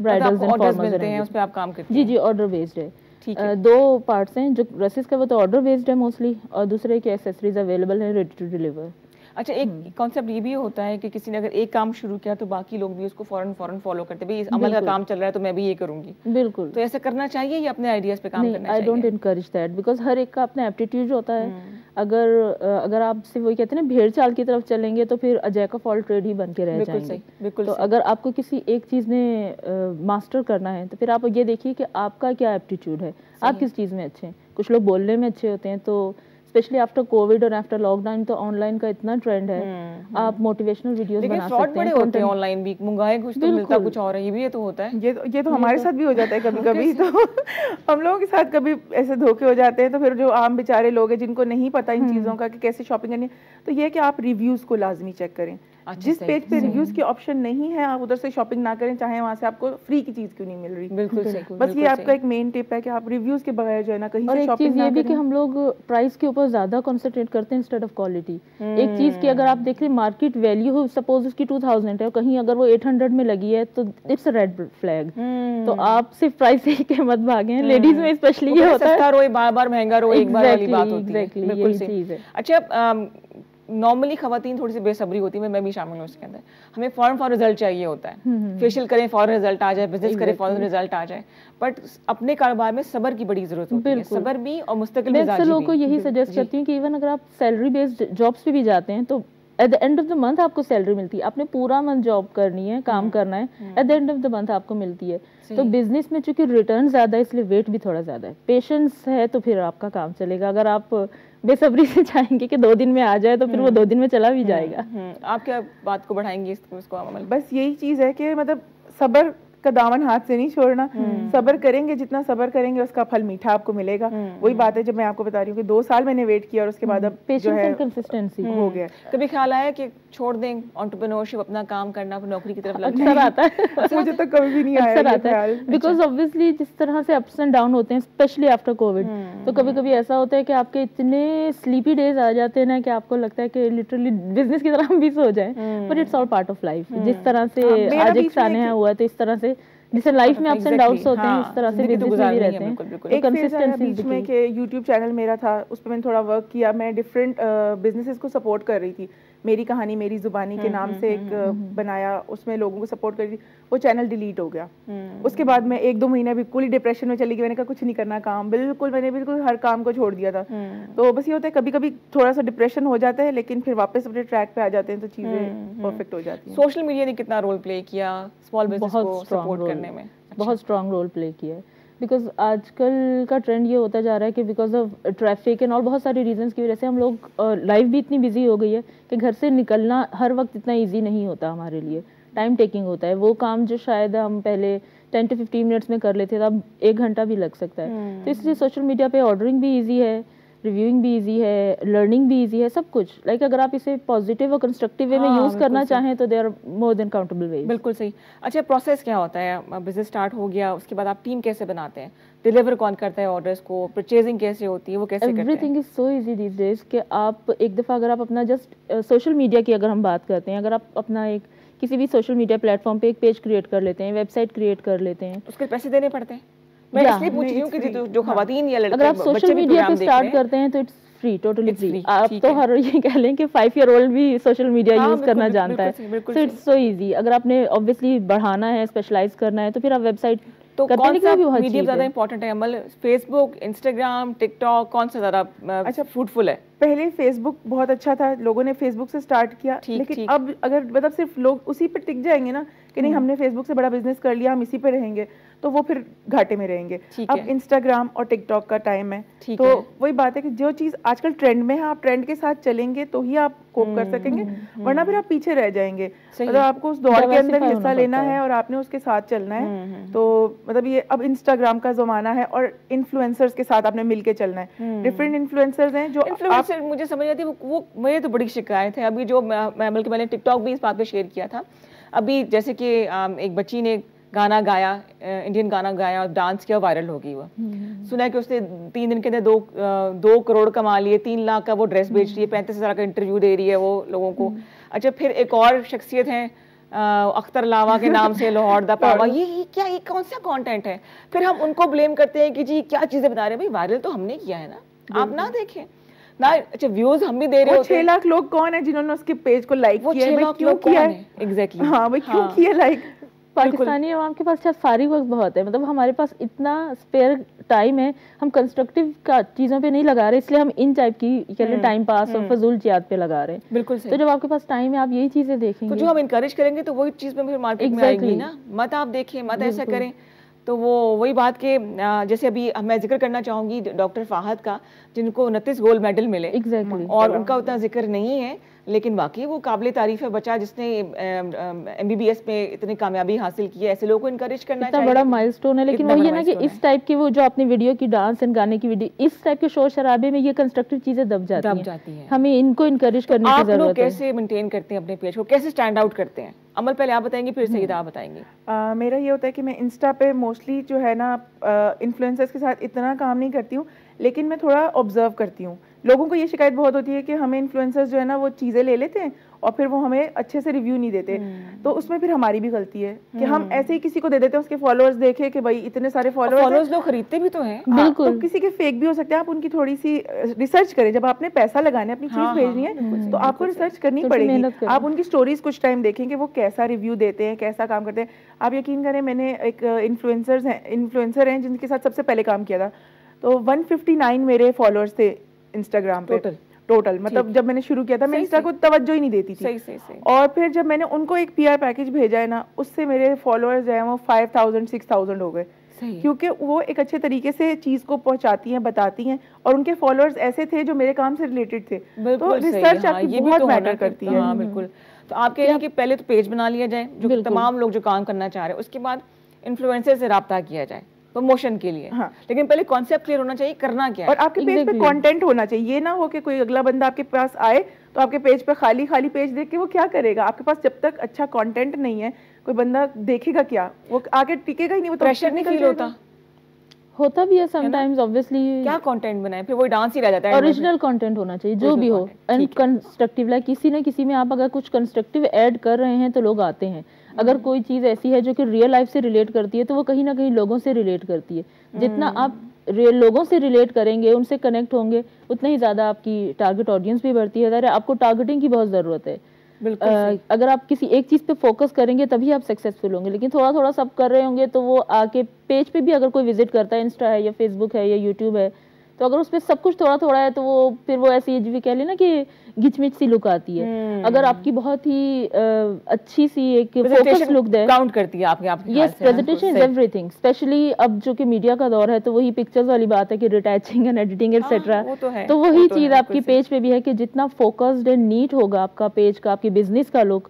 برائڈلز اینڈ آرڈرز ملتے ہیں اس پہ آپ کام کرتے ہیں؟ جی آرڈر بیسڈ ہے. 2 پارٹس ہیں. جو ڈریسز کا وہ تو آرڈر بیسڈ ہے موسٹلی, اور دوسرے کے ایکسیسریز اویلیبل ہیں ریڈی ٹو ڈیلیور. اچھا, ایک کانسیپٹ یہ بھی ہوتا ہے کہ کسی نے اگر ایک کام شروع کیا تو باقی لوگ بھی اس کو فوراً فالو کرتے ہیں, بھائی اس عمل کا کام چل رہا ہے تو میں بھی یہ کروں گی. بالکل. تو ایسا کرنا چاہیے یا اپنے آئیڈیاز پہ کام کرنا چاہیے؟ I don't encourage that, because ہر ایک کا اپنا ایپٹیٹیوڈ ہوتا ہے. اگر آپ سے وہی کہتے ہیں نا بھیڑ چال کی طرف چلیں گے تو پھر اجے کا فال ٹریڈ ہی بن کے رہ جائیں گے. بالکل. تو اگر آپ کو کسی ایک چیز میں ماسٹر کرنا ہے تو پھر آپ یہ دیکھیے کہ آپ کا کیا ایپٹیٹیوڈ ہے, آپ کس چیز میں اچھے ہیں. کچھ لوگ بولنے میں اچھے ہوتے ہیں, تو اسپیشلی آفٹر کووڈ اور آفٹر لاک ڈاؤن تو آن لائن کا اتنا ٹرینڈ ہے, آپ موٹیویشنل ویڈیوز بنا سکتے ہیں. ہوتے ہیں آن لائن بھی, منگائے کچھ تو ملتا کچھ اور ہے, یہ بھی تو ہوتا ہے. یہ تو ہمارے ساتھ بھی ہو جاتا ہے کبھی کبھی. تو ہم لوگوں کے ساتھ کبھی ایسے دھوکے ہو جاتے ہیں. تو پھر جو عام بیچارے لوگ ہیں جن کو نہیں پتا ان چیزوں کا کہ کیسے شاپنگ کرنی ہے, تو یہ کہ آپ ریویوز کو لازمی چیک کریں. جس پیج پہ ریویوز کی آپشن نہیں ہے آپ ادھر سے شاپنگ نہ کریں, چاہے وہاں سے آپ کو فری کی چیز کیوں نہیں مل رہی. بالکل. بس یہ آپ کا ایک مین ٹپ ہے کہ آپ ریویوز کے بغیر جو ہے نا کہیں سے شاپنگ نہ کریں. اور ایک چیز یہ بھی کہ ہم لوگ پرائس کے اوپر زیادہ کنسنٹریٹ کرتے ہیں انسٹیڈ آف کوالٹی. ایک چیز کی اگر آپ دیکھ رہے مارکیٹ ویلیو سپوز اس کی 2000 ہے, کہیں اگر وہ 800 میں لگی ہے تو اٹس اے ریڈ فلیگ. تو آپ صرف پرائس ہی کے مت بھاگیں. لیڈیز میں اسپیشلی یہ ہوتا ہے سستا رو بار بار مہنگا رو, ایک بار والی بات ہوتی ہے. بالکل چیز ہے. اچھا, نارملی خواتین تھوڑی سی بے صبری ہوتی ہے, میں بھی شامل ہوں اس کے اندر. ہمیں فوراً رزلٹ چاہیے ہوتا ہے, فیشیل کریں فوراً رزلٹ آ جائے, بزنس کریں فوراً رزلٹ آ جائے. بٹ اپنے کاروبار میں صبر کی بڑی ضرورت ہوتی ہے, صبر بھی اور مستقل مزاجی بھی. میں اکثر لوگوں کو یہی سجیسٹ کرتی ہوں کہ ایون اگر آپ سیلری بیسڈ جابس پہ بھی جاتے ہیں تو at the end of the month آپ کو سیلری ملتی ہے. آپ نے پورا منتھ جاب کرنی ہے, کام کرنا ہے, at the end of the month آپ کو ملتی ہے. تو بزنس میں چونکہ ریٹرن زیادہ ہے اس لیے ویٹ بھی تھوڑا زیادہ ہے. پیشنس ہے تو پھر آپ کا کام چلے گا. اگر آپ بے صبری سے چاہیں گے کہ 2 دن میں آ جائے تو پھر وہ 2 دن میں چلا بھی جائے گا. آپ کیا بات کو بڑھائیں گے اس کو عمل؟ بس یہی چیز ہے کہ مطلب صبر کا دامن ہاتھ سے نہیں چھوڑنا. صبر کریں گے, جتنا صبر کریں گے اس کا پھل میٹھا آپ کو ملے گا. وہی بات ہے جب میں آپ کو بتا رہی ہوں کہ 2 سال میں نے ویٹ کیا اور اس کے بعد اب جو ہے کنسسٹنسی ہو گیا. کبھی خیال آیا کہ چھوڑ دیں انٹرپرینورشپ, اپنا کام کرنا, نوکری کی طرف لگ جائیں؟ اکثر آتا ہے, مجھے تو کبھی بھی نہیں آیا بیکاز obviously جس طرح سے اپس اینڈ ڈاؤن ہوتے ہیں اسپیشلی آفٹر کووڈ, تو کبھی کبھی ایسا ہوتا ہے کہ آپ کے اتنے سلیپی ڈیز آ جاتے ہیں نا کہ آپ کو لگتا ہے کہ لٹرلی بزنس کی طرح ہم بھی سو جائیں. But it's all part of life. جس طرح سے آج ایک سانحہ ہوا ہے تو اس طرح سے جیسے لائف میں اپس اینڈ ڈاؤنس ہوتے ہیں اس طرح سے بزنس میں بھی رہتے ہیں. ایک کنسسٹنسی بیچ میں کہ یوٹیوب چینل میرا تھا, اس پہ میں نے تھوڑا ورک کیا. میں ڈفرینٹ بزنسز کو سپورٹ کر رہی تھی. میری کہانی میری زبانی کے نام سے ایک بنایا, اس میں لوگوں کو سپورٹ کر رہی تھی. وہ چینل ڈیلیٹ ہو گیا. اس کے بعد میں 1-2 مہینے بالکل ہی ڈپریشن میں چلی گئی. میں نے کہا کچھ نہیں کرنا کام, میں نے بالکل ہر کام کو چھوڑ دیا تھا. تو بس یہ ہوتا ہے کبھی کبھی تھوڑا سا ڈپریشن ہو جاتا ہے, لیکن پھر واپس اپنے ٹریک پہ آ جاتے ہیں تو چیزیں پرفیکٹ ہو جاتی ہیں. سوشل میڈیا نے کتنا رول پلے کیا اسمال بزنس کو سپورٹ کرنے میں؟ بہت اسٹرانگ رول پلے کیا ہے. بیکاز آج کل کا ٹرینڈ یہ ہوتا جا رہا ہے کہ بیکاز آف ٹریفک اینڈ اور بہت ساری ریزنس کی وجہ سے ہم لوگ لائف بھی اتنی بزی ہو گئی ہے کہ گھر سے نکلنا ہر وقت اتنا ایزی نہیں ہوتا ہمارے لیے. ٹائم ٹیکنگ ہوتا ہے. وہ کام جو شاید ہم پہلے 10 to 15 منٹس میں کر لیتے تھے اب 1 گھنٹہ بھی لگ سکتا ہے. تو اس لیے سوشل میڈیا پہ آرڈرنگ بھی ایزی ہے, ریویوئنگ بھی ایزی ہے, لرننگ بھی ایزی ہے, سب کچھ. لائک اگر آپ اسے پازیٹیو اور کنسٹرکٹیو وے میں یوز کرنا چاہیں تو they are more then countable ویز. بالکل صحیح. اچھا, پروسیس کیا ہوتا ہے؟ بزنس اسٹارٹ ہو گیا, اس کے بعد آپ ٹیم کیسے بناتے ہیں, ڈیلیور کون کرتا ہے آرڈرس کو, پرچیزنگ کیسے ہوتی ہے, وہ کیسے کرتے ہیں؟ Everything is so easy these days کہ آپ ایک دفعہ اگر آپ اپنا جسٹ سوشل میڈیا کی اگر ہم بات کرتے ہیں, اگر آپ اپنا ایک کسی بھی سوشل میڈیا پلیٹ فارم پہ ایک پیج کریٹ کر لیتے ہیں, ویب سائٹ کریٹ کر لیتے ہیں, اس کے پیسے دینے پڑتے ہیں؟ میں اس لیے پوچھ رہی ہوں کہ جو خواتین یا لڑکے اگر آپ سوشل میڈیا پہ اسٹارٹ کرتے ہیں تو اٹس فری, ٹوٹلی فری. آپ تو ہر یہ کہہ لیں کہ 5 year old بھی سوشل میڈیا یوز کرنا جانتا ہے. So it's so easy. اگر آپ نے obviously بڑھانا ہے, اسپیشلائز کرنا ہے تو پھر آپ ویب سائٹ تو کون سا میڈیم زیادہ امپورٹنٹ ہے عمل؟ فیس بک, انسٹاگرام, ٹک ٹاک, کون سا زیادہ اچھا فروٹفل ہے؟ پہلے فیس بک بہت اچھا تھا, لوگوں نے فیس بک سے اسٹارٹ کیا, لیکن اب اگر مطلب صرف لوگ اسی پہ ٹک جائیں گے نا کہ نہیں ہم نے فیس بک سے بڑا بزنس کر لیا, ہم اسی پہ رہیں گے, تو وہ پھر گھاٹے میں رہیں گے. اب انسٹاگرام اور ٹک ٹاک کا ٹائم ہے, تو وہی بات ہے کہ جو چیز آج کل ٹرینڈ میں ہے آپ ٹرینڈ کے ساتھ چلیں گے تو ہی آپ کوپ کر سکیں گے, ورنہ پھر آپ پیچھے رہ جائیں گے. مطلب آپ کو اس دور کے اندر حصہ لینا ہے اور آپ نے اس کے ساتھ چلنا ہے. تو مطلب یہ اب انسٹاگرام کا زمانہ ہے اور انفلوئنسرز کے ساتھ آپ نے مل کے چلنا ہے. ڈفرینٹ انفلوئنسرز ہیں جو مجھے سمجھ آتی ہے, وہ میرے تو بڑی شکایت ہے. ابھی جو بلکہ میں نے ٹک ٹاک بھی اس بات پہ شیئر کیا تھا, ابھی جیسے کہ ایک بچی نے گانا گایا, انڈین گانا گایا اور ڈانس کیا, وائرل ہو گئی. وہ سنا ہے کہ اس نے 3 دن کے اندر 2 کروڑ کما لیے, 3 لاکھ کا وہ ڈریس بیچ رہی ہے, 35,000 کا انٹرویو دے رہی ہے وہ لوگوں کو. اچھا, پھر ایک اور شخصیت ہیں اختر لاوا کے نام سے لاہور دا پاوا, یہ کیا, یہ کون سا کانٹینٹ ہے؟ پھر ہم ان کو بلیم کرتے ہیں کہ جی کیا چیزیں بتا رہے ہیں. بھائی وائرل تو ہم نے کیا ہے نا, آپ نہ دیکھیں نہ. اچھا ویوز ہم بھی دے رہے ہوتے ہیں. 6 لاکھ لوگ کون ہیں جنہوں نے اس کے پیج کو لائک کیا ہے؟ 6 لاکھ لوگ کون ہیں ایگزیکٹلی؟ ہاں بھائی کیوں کیا لائک؟ پاکستانی عوام کے پاس فارغ وقت بہت ہے, مطلب ہمارے پاس اتنا اسپیئر ٹائم ہے, ہم کنسٹرکٹیو چیزوں پہ نہیں لگا رہے, اس لیے ہم ان ٹائپ کی ٹائم پاس اور فضول چیات پہ لگا رہے ہیں. بالکل. تو جب آپ کے پاس ٹائم ہے آپ یہی چیزیں دیکھیں گے, تو جو ہم انکریج کریں گے تو وہی چیز میں پھر مارکیٹ میں آئے گی نا. مت آپ دیکھیں, مت ایسا کریں. تو وہی بات کہ جیسے ابھی میں ذکر کرنا چاہوں گی ڈاکٹر فہد کا, جن کو 29 گولڈ میڈل ملے, اور ان کا اتنا ذکر نہیں ہے, لیکن واقعی وہ قابل تعریف ہے بچہ جس نے MBBS میں اتنی کامیابی حاصل کی ہے. ایسے لوگوں کو انکریج کرنا چاہیے, بڑا مائل سٹون ہے. لیکن وہ یہ نا کہ اس ٹائپ کی وہ جو اپنی ویڈیو کی ڈانس اینڈ گانے کی ویڈیو, اس ٹائپ کے شور شرابے میں یہ کنسٹرکٹیو چیزیں دب جاتی ہیں. ہمیں ان کو انکریج کرنے کی ضرورت ہے. آپ لوگ کیسے مینٹین کرتے ہیں اپنے پیج کو, کیسے اسٹینڈ آؤٹ کرتے ہیں؟ عمل پہلے آپ بتائیں گے, پھر سیدہ آپ بتائیں گے. میرا یہ ہوتا ہے کہ میں انسٹا پہ موسٹلی جو ہے نا انفلوئنسرز کے ساتھ اتنا کام نہیں کرتی ہوں, لیکن میں تھوڑا آبزرو کرتی ہوں. لوگوں کو یہ شکایت بہت ہوتی ہے کہ ہمیں انفلوئنسرز جو ہے نا وہ چیزیں لے لیتے ہیں اور پھر وہ ہمیں اچھے سے ریویو نہیں دیتے. تو اس میں پھر ہماری بھی غلطی ہے کہ ہم ایسے ہی کسی کو دے دیتے ہیں, اس کے فالوورز دیکھے کہ بھائی اتنے سارے فالوورز لوگ خریدتے بھی تو ہیں. بالکل, کسی کے فیک بھی ہو سکتے ہیں. آپ ان کی تھوڑی سی ریسرچ کریں. جب آپ نے پیسہ لگانا ہے, اپنی چیز بھیجنی ہے, تو آپ کو ریسرچ کرنی پڑے گی. آپ ان کی سٹوریز کچھ ٹائم دیکھیں کہ وہ کیسا ریویو دیتے ہیں, کیسا کام کرتے ہیں. آپ یقین کریں, میں نے ایک انفلوئنسر ہیں جن کے ساتھ سب سے پہلے کام کیا تھا, تو 159 میرے فالوورز تھے انسٹاگرام پہ ٹوٹل. مطلب جب میں نے شروع کیا تھا میں انسٹا کو توجہ ہی نہیں دیتی تھی. اور پھر جب میں نے ان کو ایک PR پیکج بھیجا ہے نا, اس سے میرے فالوورز جو ہیں وہ 5000 6000 ہو گئے, کیونکہ وہ ایک اچھے طریقے سے چیز کو پہنچاتی ہیں, بتاتی ہیں, اور ان کے فالوورز ایسے تھے جو میرے کام سے ریلیٹڈ تھے. تو ریسرچ آپ کی بہت میٹر کرتی ہے. بالکل. تو آپ کہہ رہے ہیں کہ پہلے تو پیج بنا لیا جائے, جو تمام لوگ جو کام کرنا چاہ رہے ہیں, اس کے بعد انفلوئنسر سے رابطہ کیا جائے پروموشن کے لیے. لیکن پہلے کانسیپٹ کلیئر ہونا چاہیے, کرنا کیا ہے, اور آپ کے پیج پہ کانٹینٹ ہونا چاہیے. یہ نہ ہو کہ کوئی اگلا بندہ آپ کے پاس آئے تو آپ کے پیج پہ خالی پیج دیکھ کے وہ کیا کرے گا. آپ کے پاس جب تک اچھا کانٹینٹ نہیں ہے, کوئی بندہ دیکھے گا کیا, وہ آگے ٹکے گا ہی نہیں. وہ پریشر نہیں فیل ہوتا بھی ہے سم ٹائمز. obviously کیا کانٹینٹ بنائیں, پھر وہ ڈانس ہی رہ جاتا ہے. اوریجنل کانٹینٹ ہونا چاہیے جو بھی ہو, اینڈ کنسٹرکٹیو. لائک کسی نہ کسی میں آپ اگر کچھ کنسٹرکٹیو ایڈ کر رہے ہیں تو لوگ آتے ہیں. اگر کوئی چیز ایسی ہے جو کہ ریئل لائف سے ریلیٹ کرتی ہے تو وہ کہیں نہ کہیں لوگوں سے ریلیٹ کرتی ہے. جتنا آپ لوگوں سے ریلیٹ کریں گے, ان سے کنیکٹ ہوں گے, اتنا ہی زیادہ آپ کی ٹارگٹ آڈینس بھی بڑھتی ہے. آپ کو ٹارگٹنگ کی بہت ضرورت ہے. اگر آپ کسی ایک چیز پہ فوکس کریں گے تبھی آپ سکسیزفل ہوں گے. لیکن تھوڑا تھوڑا سب کر رہے ہوں گے تو وہ آ کے پیج پہ بھی اگر کوئی وزٹ کرتا ہے, انسٹا ہے یا فیس بک ہے یا یوٹیوب ہے, تو اگر اس پہ سب کچھ تھوڑا تھوڑا ہے تو وہ پھر وہ ایسی بھی کہہ لیں نا کہ گچ مچ سی لک آتی ہے. اگر آپ کی بہت ہی اچھی سی ایک فوکس لک دے, کاؤنٹ کرتی ہے آپ کے. Yes, presentation is everything. Specially اب جو کہ میڈیا کا دور ہے تو وہی پکچرز والی بات ہے کہ ریٹیچنگ اینڈ ایڈیٹنگ ایٹسیٹرا. تو وہی چیز آپ کی پیج پہ بھی ہے کہ جتنا فوکسڈ اینڈ نیٹ ہوگا آپ کا پیج کا, آپ کی بزنس کا لک,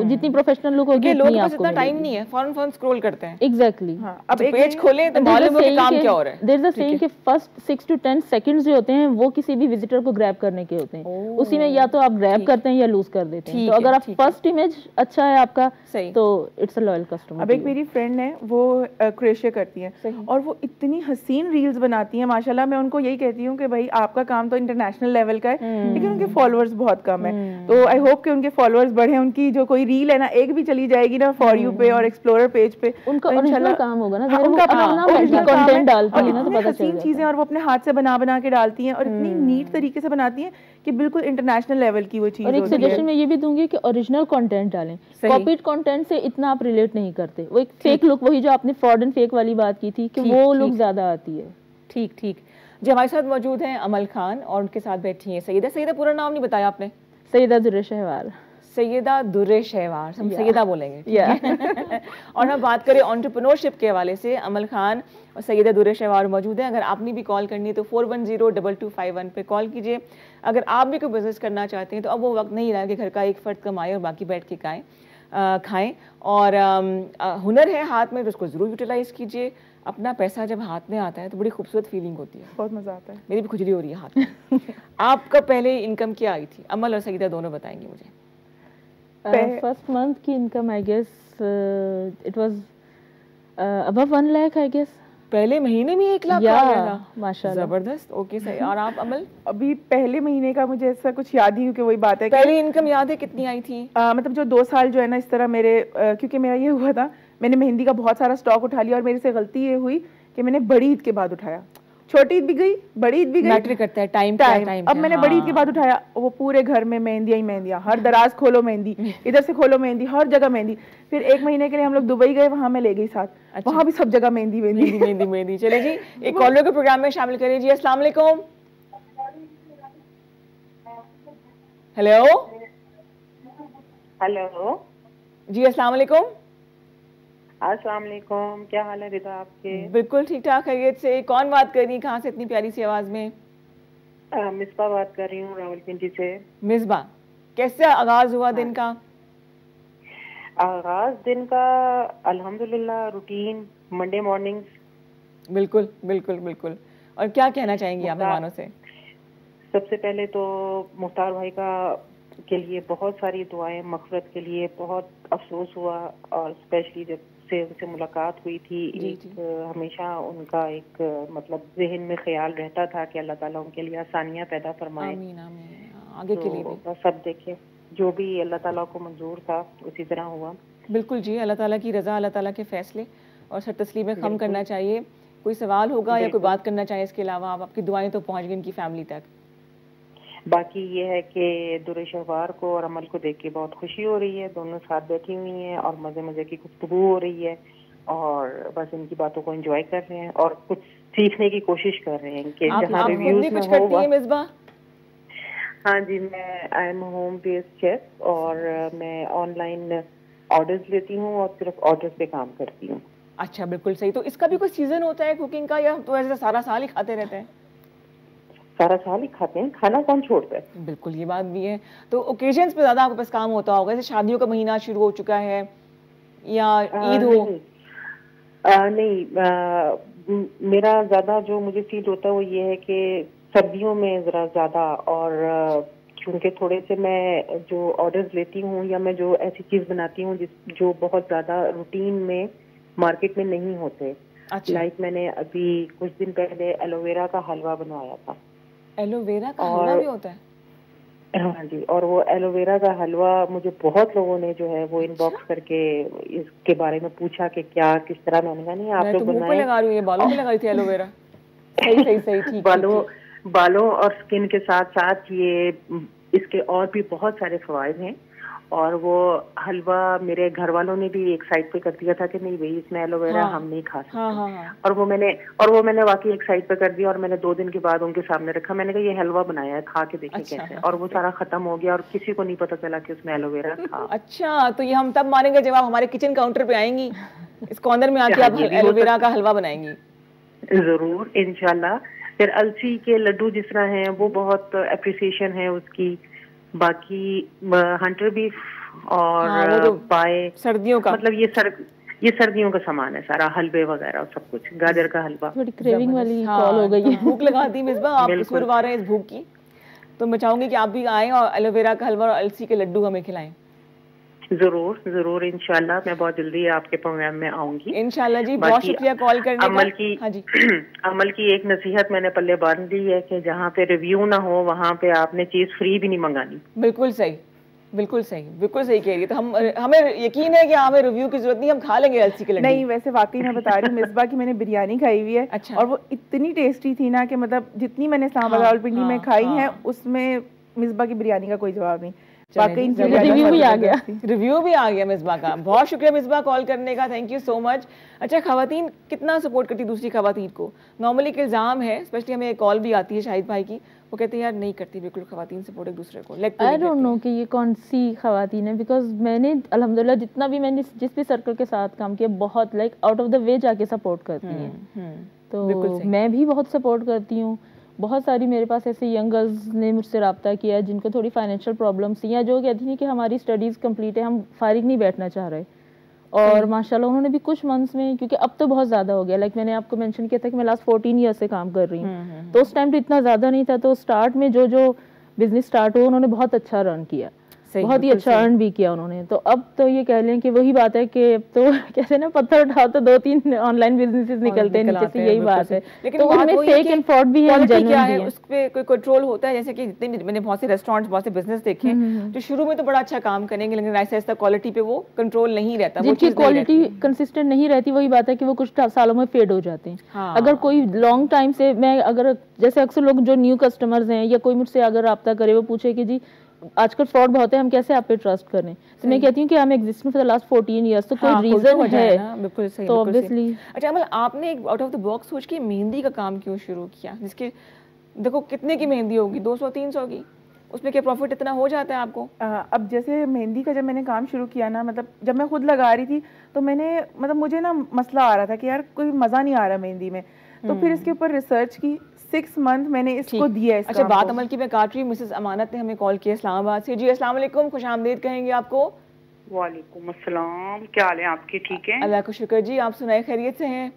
جتنی پروفیشنل لک ہوگی اتنی آپ کو اتنا ٹائم نہیں ہے, فوراً اسکرول کرتے ہیں. ایگزیکٹلی. اب پیج کھولیں تو معلوم ہو کہ کام کیا ہو رہا ہے. دیر از اے سیئنگ کہ فرسٹ 6 to 10 سیکنڈز جو ہوتے ہیں وہ کسی بھی وزٹر کو گریب کرنے کے ہوتے ہیں. اسی میں یا تو آپ گریب کرتے ہیں یا لوز کر دیتے ہیں. تو اگر آپ فرسٹ امیج اچھا ہے آپ کا تو اٹس اے لویل کسٹمر. اب ایک میری فرینڈ ہے, وہ کروشیا کرتی ہیں اور وہ اتنی حسین ریلز بناتی ہیں ماشاءاللہ. میں ان کو یہی کہتی ہوں کہ بھائی آپ کا کام تو انٹرنیشنل لیول کا ہے, لیکن ان کے فالوورز بہت کم ہیں. تو آئی ہوپ کہ ان کے فالوورز بڑھیں. ان کی جو کوئی ریل ہے نا, ایک بھی چلی جائے گی نا فار یو پہ اور ایکسپلورر پیج پہ, ان کا اوریجنل کام ہوگا نا, ان کا اپنا کنٹینٹ ڈالتی ہیں نا تو پتہ چل حسین چیزیں, اور وہ اپنے ہاتھ سے بنا کے ڈالتی ہیں اور اتنی نیٹ طریقے سے بناتی ہیں کہ بالکل انٹرنیشنل لیول کی وہ چیز. اور ایک سجیشن میں یہ بھی دوں گی کہ اوریجنل کنٹینٹ ڈالیں. کاپیڈ کنٹینٹ سے اتنا آپ ریلیٹ نہیں کرتے. وہ ایک فیک لک, وہی جو آپ نے فراڈ اینڈ فیک والی بات کی تھی کہ وہ لک زیادہ آتی ہے. ٹھیک ٹھیک. جی ہمارے ساتھ موجود ہیں عمل خان اور ان کے ساتھ بیٹھی ہیں سیدہ. سیدہ پورا نام نہیں بتایا آپ نے. سیدہ درِ شہوار. سیدہ درِ شہوار, ہم سیدہ بولیں گے. اور ہم بات کریں انٹرپرینورشپ کے حوالے سے, عمل خان اور سیدہ درِ شہوار موجود ہیں. اگر آپ نے بھی کال کرنی ہے تو 410-2251 پہ کال کیجیے. اگر آپ بھی کوئی بزنس کرنا چاہتے ہیں تو اب وہ وقت نہیں رہا کہ گھر کا ایک فرد کمائے اور باقی بیٹھ کے کھائیں. اور ہنر ہے ہاتھ میں تو اس کو ضرور یوٹیلائز کیجیے. اپنا پیسہ جب ہاتھ میں آتا ہے تو بڑی خوبصورت فیلنگ ہوتی ہے, بہت مزہ آتا ہے. میری بھی کھجلی ہو رہی ہے ہاتھ میں. آپ کا پہلے انکم کیا آئی تھی؟ عمل اور سیدہ دونوں بتائیں گے مجھے. فرسٹ منتھ کی income I guess it was about 1 lakh I guess. پہلے مہینے میں 1 لاکھ آ گیا تھا ماشاءاللہ, زبردست. اوکے صحیح. اور آپ عمل؟ ابھی پہلے مہینے کا مجھے ایسا کچھ یاد نہیں, کیونکہ وہی بات ہے. پہلی انکم یاد ہے کتنی آئی تھی؟ مطلب جو 2 سال جو ہے نا اس طرح میرے, کیونکہ میرا یہ ہوا تھا, میں نے مہندی کا بہت سارا اسٹاک اٹھا لیا, اور میرے سے غلطی یہ ہوئی کہ میں نے بڑی عید کے بعد اٹھایا. چھوٹی عید بھی گئی, بڑی عید بھی گئی, میٹر کرتا ہے ٹائم. اب میں نے بڑی عید کے بعد اٹھایا, وہ پورے گھر میں مہندیاں ہی مہندیاں, ہر دراز کھولو مہندی, ادھر سے کھولو مہندی, ہر جگہ مہندی. پھر 1 مہینے کے لیے ہم لوگ دبئی گئے, وہاں میں لے گئی ساتھ, وہاں بھی سب جگہ مہندی مہندی مہندی مہندی. چلے جی ایک کالر کو پروگرام میں شامل کریں. جی السلام علیکم. Hello hello. جی السلام علیکم. السلام علیکم, کیا حال ہے رضا آپ کے؟ بالکل ٹھیک ٹھاک, خیریت سے. کون بات کر رہی ہیں, کہاں سے اتنی پیاری سی آواز میں؟ مصباح بات کر رہی ہوں, راولپنڈی سے. مصباح, کیسے آغاز ہوا دن کا؟ آغاز دن کا الحمدللہ روٹین, منڈے مارننگز. بالکل بالکل بالکل. اور کیا کہنا چاہیں گی آپ مہمانوں سے؟ سب سے پہلے تو مختار بھائی کا کے لیے بہت ساری دعائیں, مغفرت کے لیے بہت افسوس ہوا, اور اسپیشلی جب سے ان سے ملاقات ہوئی تھی, ایک ہمیشہ ان کا ایک مطلب ذہن میں خیال رہتا تھا کہ اللہ تعالیٰ ان کے لیے آسانیاں پیدا فرمائے. آمین آمین. آگے کے لیے بھی بس سب دیکھیں, جو بھی اللہ تعالیٰ کو منظور تھا اسی طرح ہوا. بالکل جی, اللہ تعالیٰ کی رضا, اللہ تعالیٰ کے فیصلے, اور سر تسلیم خم کرنا چاہیے. کوئی سوال ہوگا یا کوئی بات کرنا چاہیے اس کے علاوہ؟ آپ کی دعائیں تو پہنچ گئی ان کی فیملی تک. باقی یہ ہے کہ در شہوار کو اور عمل کو دیکھ کے بہت خوشی ہو رہی ہے, دونوں ساتھ بیٹھی ہوئی ہیں اور مزے مزے کی گفتگو ہو رہی ہے, اور بس ان کی باتوں کو انجوائے کر رہے ہیں اور کچھ سیکھنے کی کوشش کر رہے ہیں کہ جہاں ریویوز میں ہو. مصباح ہاں جی, میں I am home based chef, اور میں آن لائن آرڈرز لیتی ہوں اور صرف آرڈرز پہ کام کرتی ہوں. اچھا بالکل صحیح. تو اس کا بھی کوئی سیزن ہوتا ہے کوکنگ کا, یا تو ایسے سارا سال ہی کھاتے رہتے ہیں؟ سارا سال ہی کھاتے ہیں, کھانا کون چھوڑتا ہے. بالکل یہ بات بھی ہے. تو اوکیزنس پہ زیادہ آپ کے پاس کام ہوتا ہوگا, جیسے شادیوں کا مہینہ شروع ہو چکا ہے یا عید ہو؟ نہیں, میرا زیادہ جو مجھے فیل ہوتا ہے وہ یہ ہے کہ سردیوں میں ذرا زیادہ, اور کیونکہ تھوڑے سے میں جو آرڈرز لیتی ہوں یا میں جو ایسی چیز بناتی ہوں جو بہت زیادہ روٹین میں مارکیٹ میں نہیں ہوتے. لائک میں نے ابھی کچھ دن پہلے ایلو ویرا کا حلوہ بنوایا تھا. ایلو ویرا کا حلوہ بھی ہوتا ہے؟ ہاں جی, اور وہ ایلو ویرا کا حلوہ مجھے بہت لوگوں نے جو ہے وہ ان باکس کر کے اس کے بارے میں پوچھا کہ کیا کس طرح. میں نے کہا نہیں, آپ لوگ بنائیں. لگا رہی ہوں, بالوں پہ لگائی تھی ایلو ویرا. صحیح صحیح صحیح, ٹھیک. بالوں اور اسکن کے ساتھ ساتھ یہ اس کے اور بھی بہت سارے فوائد ہیں. اور وہ حلوہ میرے گھر والوں نے بھی ایک سائڈ پہ کر دیا تھا کہ نہیں بھائی اس میں ایلو ویرا ہم نہیں کھا سکتے, اور وہ میں نے واقعی ایک سائڈ پہ کر دیا, اور میں نے 2 دن کے بعد ان کے سامنے رکھا. میں نے کہا یہ حلوہ بنایا ہے, کھا کے دیکھیں کیسے, اور وہ سارا ختم ہو گیا اور کسی کو نہیں پتا چلا کہ اس میں ایلو ویرا تھا. اچھا, تو یہ ہم تب مانیں گے جب آپ ہمارے کچن کاؤنٹر پہ آئیں گی, اس کارنر میں آ کے آپ ایلو ویرا کا حلوہ بنائیں گی. ضرور انشاءاللہ. پھر السی کے لڈو جس طرح ہیں وہ بہت اپریسیشن ہے اس کی. باقی ہنٹر بیف اور پائے سردیوں کا, مطلب یہ سردیوں کا سامان ہے سارا, حلوے وغیرہ سب کچھ. گاجر کا حلوہ. تھوڑی کریونگ والی کال ہو گئی ہے, بھوک لگا دی مصباح, آپ سرو آ رہے ہیں اس بھوک کی, تو میں چاہوں گی کہ آپ بھی آئیں اور ایلو ویرا کا حلوہ اور السی کے لڈو ہمیں کھلائیں. ضرور ضرور انشاءاللہ, میں بہت جلدی آپ کے پروگرام میں آؤں گی انشاءاللہ. جی بہت شکریہ کال کرنے کا. عمل کی ایک نصیحت میں نے پلے باندھ لی ہے کہ جہاں پہ ریویو نہ ہو وہاں پہ آپ نے چیز فری بھی نہیں منگانی. بالکل صحیح, بالکل صحیح, بالکل صحیح کہہ رہی ہے. تو ہمیں یقین ہے کہ ہمیں ریویو کی ضرورت نہیں, ہم کھا لیں گے السی کے لڈو. نہیں ویسے واقعی میں بتا رہی ہوں مصباح کی میں نے بریانی کھائی ہوئی ہے, اور وہ اتنی ٹیسٹی تھی نا کہ مطلب جتنی میں نے اسلام آباد راولپنڈی میں کھائی ہیں اس میں مصباح کی بریانی کا کوئی جواب نہیں. ریویو بھی آ گیا مصباح کا. بہت شکریہ مصباح کال کرنے کا, تھینک یو سو مچ. اچھا, خواتین کتنا سپورٹ کرتی دوسری خواتین کو؟ نارملی ایک الزام ہے, اسپیشلی ہمیں کال بھی آتی ہے شاہد بھائی کی, وہ کہتے ہیں یار نہیں کرتی بالکل خواتین سپورٹ ایک دوسرے کو. آئی ڈونٹ نو کہ یہ کون سی خواتین ہیں, بیکاز میں نے الحمدللہ جتنا بھی میں نے جس بھی سرکل کے ساتھ کام کیا بہت لائک آؤٹ آف دا وے جا کے سپورٹ کرتی ہیں. تو میں بھی بہت سپورٹ کرتی ہوں. بہت ساری میرے پاس ایسے ینگ گرلز نے مجھ سے رابطہ کیا جن کو تھوڑی فائنینشیل پرابلمس تھیں, یا جو کہتی تھیں کہ ہماری اسٹڈیز کمپلیٹ ہے, ہم فارغ نہیں بیٹھنا چاہ رہے, اور ماشاءاللہ انہوں نے بھی کچھ منتھس میں, کیونکہ اب تو بہت زیادہ ہو گیا, لائک میں نے آپ کو مینشن کیا تھا کہ میں لاسٹ 14 ایئر سے کام کر رہی ہوں, تو اس ٹائم تو اتنا زیادہ نہیں تھا. تو اسٹارٹ میں جو بزنس اسٹارٹ ہو انہوں نے بہت اچھا رن کیا. بہت ہی اچھا ارن بھی کیا انہوں نے. تو اب تو یہ کہہ لیں کہ وہی بات ہے کہ اب تو کیسے نا پتھر اٹھاؤ تو 2-3 آن لائن بزنسز نکلتے ہیں نیچے سے, یہی بات ہے. تو ان میں فیک اینڈ فراڈ بھی ہے, جینوئن بھی ہے. اس پہ کوئی کنٹرول ہوتا ہے, جیسے کہ جتنے بھی میں نے بہت سے ریسٹورینٹس بہت سے بزنس دیکھے جو شروع میں تو بڑا اچھا کام کریں گے لیکن آہستہ آہستہ کوالٹی پہ وہ کنٹرول نہیں رہتا, جن کی کوالٹی کنسسٹنٹ نہیں رہتی, وہی بات ہے کہ وہ کچھ سالوں میں فیڈ ہو جاتے ہیں. اگر کوئی لانگ ٹائم سے, میں اگر جیسے اکثر لوگ جو نیو کسٹمرز ہیں یا کوئی مجھ سے اگر رابطہ کرے وہ پوچھے کہ جی آج کل فراڈ بہت ہے, ہم کیسے آپ پہ ٹرسٹ کریں, تو میں کہتی ہوں کہ ہم existing for the last 14 years, تو کوئی ریزن ہے. بالکل صحیح, تو obviously اچھا امل آپ نے ایک آؤٹ آف دا باکس سوچ کے مہندی کا کام کیوں شروع کیا, جس کے دیکھو کتنے کی مہندی ہوگی, 200-300 کی, اس میں کیا پروفٹ اتنا ہو جاتا ہے آپ کو؟ اب جیسے مہندی کا جب میں نے کام شروع کیا نا, مطلب جب میں خود لگا رہی تھی تو میں نے مطلب مجھے نا مسئلہ آ رہا تھا کہ یار کوئی مزہ نہیں آ رہا مہندی میں, تو پھر اس کے اوپر ریسرچ کی, 6 منتھ میں نے اس کو دیا. اچھا بات عمل کی میں کاٹ رہی ہوں, مسز امانت نے ہمیں کال کیا اسلام آباد سے. جی السلام علیکم, خوش آمدید کہیں گے آپ کو. وعلیکم السلام, کیا حال ہے آپ کے؟ ٹھیک ہے اللہ کا شکر. جی آپ سنائے, خیریت سے ہیں؟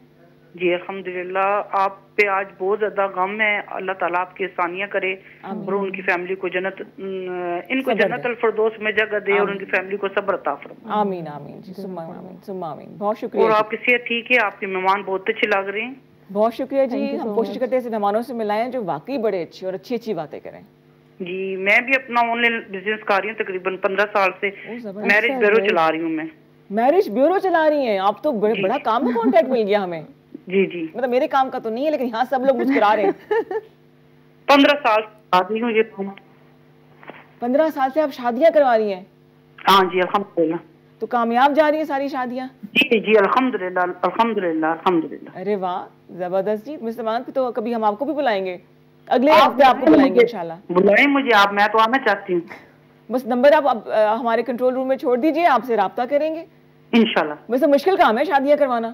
جی الحمدللہ. آپ پہ آج بہت زیادہ غم ہے, اللہ تعالیٰ آپ کی آسانیاں کرے اور ان کی فیملی کو جنت, ان کو جنت الفردوس میں جگہ دے اور ان کی فیملی کو صبر عطا فرمائے. آمین آمین جی, ثم آمین ثم آمین. بہت شکریہ. اور آپ کی صحت ٹھیک ہے؟ آپ کے مہمان بہت اچھے لگ رہے ہیں. بہت شکریہ جی. ہم کوشش کرتے ہیں ایسے مہمانوں سے ملائیں جو واقعی بڑے اچھے اور اچھی اچھی باتیں کریں. جی میں بھی اپنا آن لائن بزنس کر رہی ہوں, تقریباً 15 سال سے میرج بیورو چلا رہی ہوں. میں میرج بیورو چلا رہی ہیں آپ, تو بڑا کام میں کانٹیکٹ مل گیا ہمیں. جی جی, مطلب میرے کام کا تو نہیں ہے لیکن یہاں سب لوگ مسکرا رہے ہیں. 15 سال شادی ہوں, یہ 15 سال سے آپ شادیاں کروا رہی ہیں؟ ہاں جی الحمدللہ. تو کامیاب جا رہی ہیں ساری شادیاں؟ جی جی الحمدللہ الحمدللہ الحمدللہ. ارے واہ زبردست جی. مسٹر مان تو کبھی ہم آپ کو بھی بلائیں گے, اگلے ہفتے آپ کو بلائیں گے انشاءاللہ. بلائیں مجھے آپ, میں تو آنا چاہتی ہوں. بس نمبر آپ ہمارے کنٹرول روم میں چھوڑ دیجئے, آپ سے رابطہ کریں گے انشاءاللہ. ویسے مشکل کام ہے شادیاں کروانا.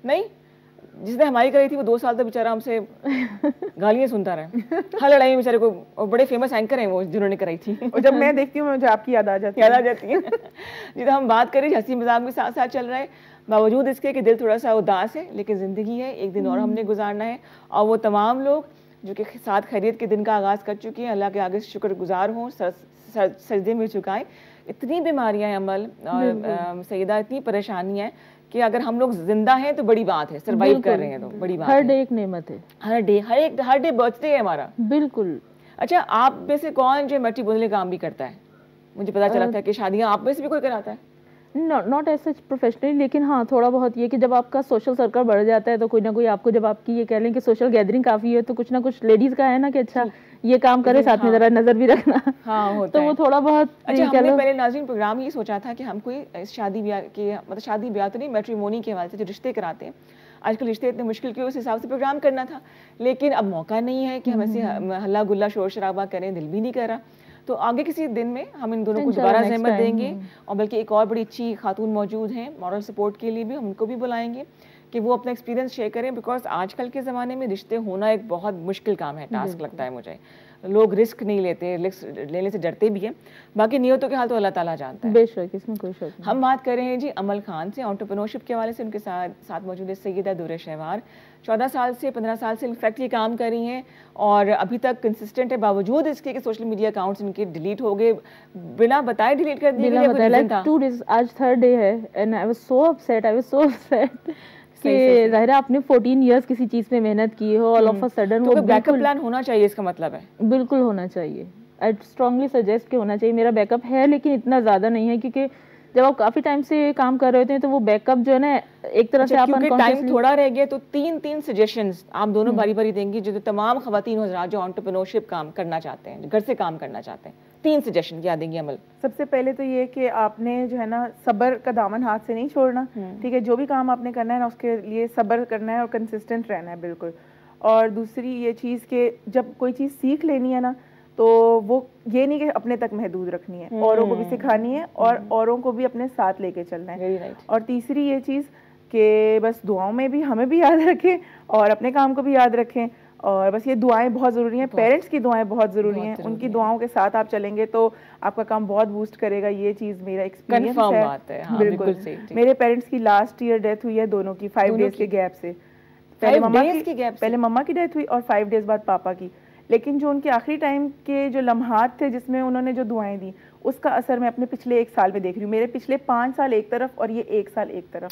نہیں, جس نے ہماری کرائی تھی وہ 2 سال تک بیچارہ ہم سے گالیاں سنتا رہا, ہر لڑائی میں بیچارے کو. اور بڑے فیمس اینکر ہیں وہ جنہوں نے کرائی تھی. اور جب میں دیکھتی ہوں مجھے آپ کی یاد آ جاتی ہے. جی تو ہم بات کریں, ہنسی مذاق بھی ساتھ ساتھ چل رہا ہے, باوجود اس کے کہ دل تھوڑا سا اداس ہے, لیکن زندگی ہے, ایک دن اور ہم نے گزارنا ہے. اور وہ تمام لوگ جو کہ ساتھ خیریت کے دن کا آغاز کر چکی ہیں, اللہ کے آگے شکر گزار ہوں, سجدے میں جھکائیں. اتنی بیماریاں ہیں عمل اور سیدہ, اتنی پریشانیاں ہیں کہ اگر ہم لوگ زندہ ہیں تو بڑی بات ہے, سروائیو کر رہے ہیں تو بڑی بات ہے. ہر ڈے ایک نعمت ہے, ہر ڈے برتھ ڈے ہے ہمارا. بالکل. اچھا آپ میں سے کون جو میٹری بولنے کام بھی کرتا ہے؟ مجھے پتا چلا تھا کہ شادیاں آپ میں سے بھی کوئی کراتا ہے. ناٹ ایز سچ پروفیشنلی, لیکن ہاں تھوڑا بہت یہ کہ جب آپ کا سوشل سرکل بڑھ جاتا ہے تو کوئی نہ کوئی آپ کو, جب آپ کی یہ کہہ لیں کہ سوشل گیدرنگ کافی ہے تو کچھ نہ کچھ لیڈیز کا ہے نا کہ اچھا یہ کام کرے, ساتھ میں ذرا نظر بھی رکھنا. ہاں تو وہ تھوڑا بہت. اچھا ہم نے پہلے ناظرین پروگرام یہ سوچا تھا کہ ہم کوئی شادی بیاہ کے, مطلب شادی بیاہ تو نہیں, میٹریمونی کے حوالے سے جو رشتے کراتے ہیں, آج کل رشتے اتنے مشکل کے, اس حساب سے پروگرام کرنا تھا, لیکن اب موقع نہیں ہے کہ ہم ایسے ہلا گلا شور شرابہ کریں, دل بھی نہیں کر رہا. تو آگے کسی دن میں ہم ان دونوں کو دوبارہ زحمت دیں گے, اور بلکہ ایک اور بڑی اچھی خاتون موجود ہیں مورل سپورٹ کے لیے بھی, ہم ان کو بھی بلائیں گے کہ وہ اپنا ایکسپیرینس شیئر کریں, بیکاز آج کل کے زمانے میں رشتے ہونا ایک بہت مشکل کام ہے, ٹاسک لگتا ہے مجھے. لوگ رسک نہیں لیتے, رسک لینے سے ڈرتے بھی ہیں. باقی نیتوں کے حال تو اللہ تعالیٰ جانتا ہے. بے شک, اس میں کوئی شک نہیں. ہم بات کر رہے ہیں جی عمل خان سے, انٹرپرینورشپ کے حوالے سے. ان کے ساتھ موجود ہے سیدہ دور شہوار, 14 سال سے 15 سال سے انفیکٹ یہ کام کر رہی ہیں اور ابھی تک کنسسٹنٹ ہے, باوجود اس کے کہ سوشل میڈیا اکاؤنٹس ان کے ڈیلیٹ ہو گئے, بنا بتائے ڈیلیٹ کر دیے گئے. 2 days, آج 3rd day ہے, and I was so upset کہ ظاہر آپ نے 14 ایئرس کسی چیز پہ محنت کی ہو, آل آف اے سڈن وہ بیک اپ پلان ہونا چاہیے, اس کا مطلب ہے بالکل ہونا چاہیے. آئی اسٹرانگلی سجیسٹ کہ ہونا چاہیے. میرا بیک اپ ہے لیکن اتنا زیادہ نہیں ہے, کیونکہ جب آپ کافی ٹائم سے کام کر رہے ہوتے ہیں تو وہ بیک اپ جو ہے نا ایک طرح سے, آپ ٹائم تھوڑا رہ گیا تو 3 سجیشنز آپ دونوں باری باری دیں گی, جو تمام خواتین حضرات جو انٹرپرینورشپ کام کرنا چاہتے ہیں, گھر سے کام کرنا چاہتے ہیں, 3 سجیشن کیا دیں گی عمل؟ سب سے پہلے تو یہ کہ آپ نے جو ہے نا صبر کا دامن ہاتھ سے نہیں چھوڑنا, ٹھیک ہے, جو بھی کام آپ نے کرنا ہے نا اس کے لیے صبر کرنا ہے اور کنسسٹنٹ رہنا ہے بالکل. اور دوسری یہ چیز کہ جب کوئی چیز سیکھ لینی ہے نا تو وہ یہ نہیں کہ اپنے تک محدود رکھنی ہے, اوروں کو بھی سکھانی ہے اور اوروں کو بھی اپنے ساتھ لے کے چلنا ہے. اور تیسری یہ چیز کہ بس دعاؤں میں بھی ہمیں بھی یاد رکھیں اور اپنے کام کو بھی یاد رکھیں, اور بس یہ دعائیں بہت ضروری ہیں, پیرنٹس کی دعائیں بہت ضروری ہیں, ان کی دعاؤں کے ساتھ آپ چلیں گے تو آپ کا کام بہت بوسٹ کرے گا. یہ چیز میرا ایکسپیرینس ہے. بالکل میرے پیرنٹس کی لاسٹ ایئر ڈیتھ ہوئی ہے دونوں کی 5 days کے گیپ سے. پہلے مما کی ڈیتھ ہوئی اور 5 days بعد پاپا کی, لیکن جو ان کے آخری ٹائم کے جو لمحات تھے جس میں انہوں نے جو دعائیں دی اس کا اثر میں اپنے پچھلے 1 سال میں دیکھ رہی ہوں. میرے پچھلے 5 سال ایک طرف اور یہ 1 سال ایک طرف,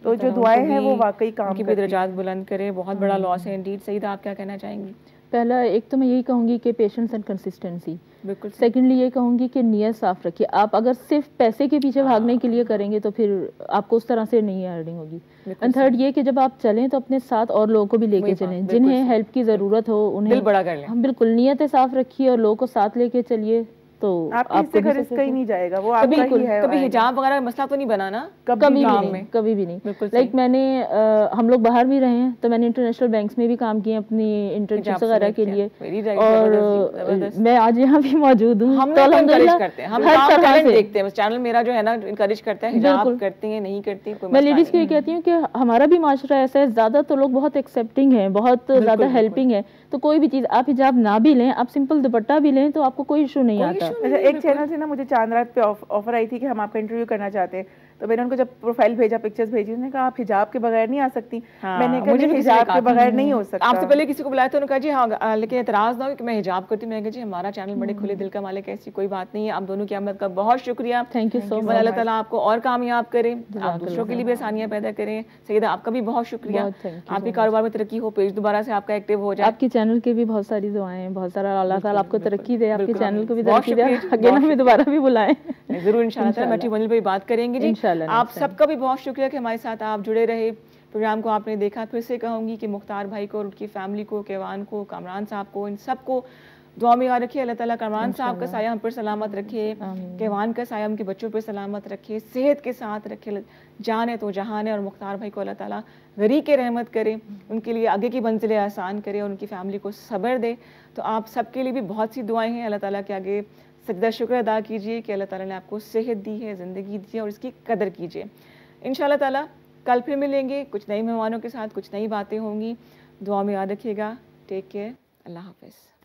تو جو دعائیں ہیں وہ واقعی کام کی درجات بلند کرے. بہت بڑا لاس ہے انڈیڈ. سعیدہ آپ کیا کہنا چاہیں گی؟ پہلا ایک تو میں یہی کہوں گی کہ پیشنس اینڈ کنسسٹنسی. بالکل. سیکنڈلی یہ کہوں گی کہ نیت صاف رکھیے. آپ اگر صرف پیسے کے پیچھے بھاگنے کے لیے کریں گے تو پھر آپ کو اس طرح سے نہیں ارننگ ہوگی. اینڈ تھرڈ یہ کہ جب آپ چلیں تو اپنے ساتھ اور لوگوں کو بھی لے کے چلیں جنہیں ہیلپ کی ضرورت ہو. انہیں دل بڑا کر لیں. بالکل نیتیں صاف رکھیے اور لوگوں کو ساتھ لے کے چلیے تو آپ سے رسک کہیں نہیں جائے گا. وہ آپ کا ہی ہے. کبھی حجاب وغیرہ مسئلہ تو نہیں بنا نا؟ کبھی بھی نہیں. لائک میں نے ہم لوگ باہر بھی رہے ہیں تو میں نے انٹرنیشنل بینکس میں بھی کام کیے اپنی انٹرنشپس وغیرہ کے لیے, اور میں آج یہاں بھی موجود ہوں. ہم انکریج کرتے ہیں, ہم ٹیلنٹ دیکھتے ہیں. چینل میرا جو ہے نا انکریج کرتا ہے. حجاب کرتی ہیں نہیں کرتی. میں لیڈیز کو یہ کہتی ہوں کہ ہمارا بھی معاشرہ ایسا ہے, زیادہ تو لوگ بہت ایکسیپٹنگ ہیں, بہت زیادہ ہیلپنگ ہے. تو کوئی بھی چیز آپ حجاب نہ بھی لیں, آپ سمپل دوپٹہ بھی لیں تو آپ کو کوئی ایشو نہیں آتا. ایک چینل سے نا مجھے چاند رات پہ آفر آئی تھی کہ ہم آپ کا انٹرویو کرنا چاہتے ہیں, تو میں نے ان کو جب پروفائل بھیجا, پکچرز بھیجی, انہوں نے کہا آپ حجاب کے بغیر نہیں آ سکتی. میں نے کہا حجاب کے بغیر نہیں ہو سکتا. آپ سے پہلے کسی کو بلایا تھا, انہوں نے کہا جی ہاں لیکن اعتراض نہ ہو کہ میں حجاب کرتی ہوں. میں نے کہا جی ہمارا چینل بڑے کھلے دل کا مالک ہے, ایسی کوئی بات نہیں ہے. آپ دونوں کی آمد کا بہت شکریہ. تھینک یو سو مچ. اللہ تعالیٰ آپ کو اور کامیاب کرے, آپ دوسروں کے لیے بھی آسانیاں پیدا کریں. سیدہ آپ کا بھی بہت شکریہ. آپ کے کاروبار میں ترقی ہو, پیج دوبارہ سے آپ کا ایکٹیو ہو جائے. آپ کی چینل کے بھی بہت ساری دعائیں ہیں, بہت سارا اللہ تعالیٰ آپ کو ترقی دے, آپ کے چینل کو بھی ترقی دے, اگین ہمیں دوبارہ بھی بلائیں. ضرور انشاءاللہ تعالیٰ میٹریمونیل پہ بات کریں گے. جی آپ سب کا بھی بہت شکریہ کہ ہمارے ساتھ آپ جڑے رہے. پروگرام کو آپ نے دیکھا. پھر سے کہوں گی کہ مختار بھائی کو اور ان کی فیملی کو, کیوان کو, کامران صاحب کو, ان سب کو دعا میں یاد رکھیے. اللہ تعالیٰ کامران صاحب کا سایہ ہم پر سلامت رکھے, کیوان کا سایہ ہم کے بچوں پہ سلامت رکھے, صحت کے ساتھ رکھے. جان ہے تو جہان ہے. اور مختار بھائی کو اللہ تعالیٰ غریق رحمت کرے, ان کے لیے آگے کی منزلیں آسان کرے, اور ان کی فیملی کو صبر دے. تو آپ سب کے لیے بھی بہت سی دعائیں ہیں. اللہ تعالیٰ کے آگے سجدہ شکر ادا کیجیے کہ اللہ تعالیٰ نے آپ کو صحت دی ہے, زندگی دی ہے, اور اس کی قدر کیجیے. انشاءاللہ تعالیٰ کل پھر ملیں گے کچھ نئے مہمانوں کے ساتھ, کچھ نئی باتیں ہوں گی. دعا میں یاد رکھیے گا. Take care. اللہ حافظ.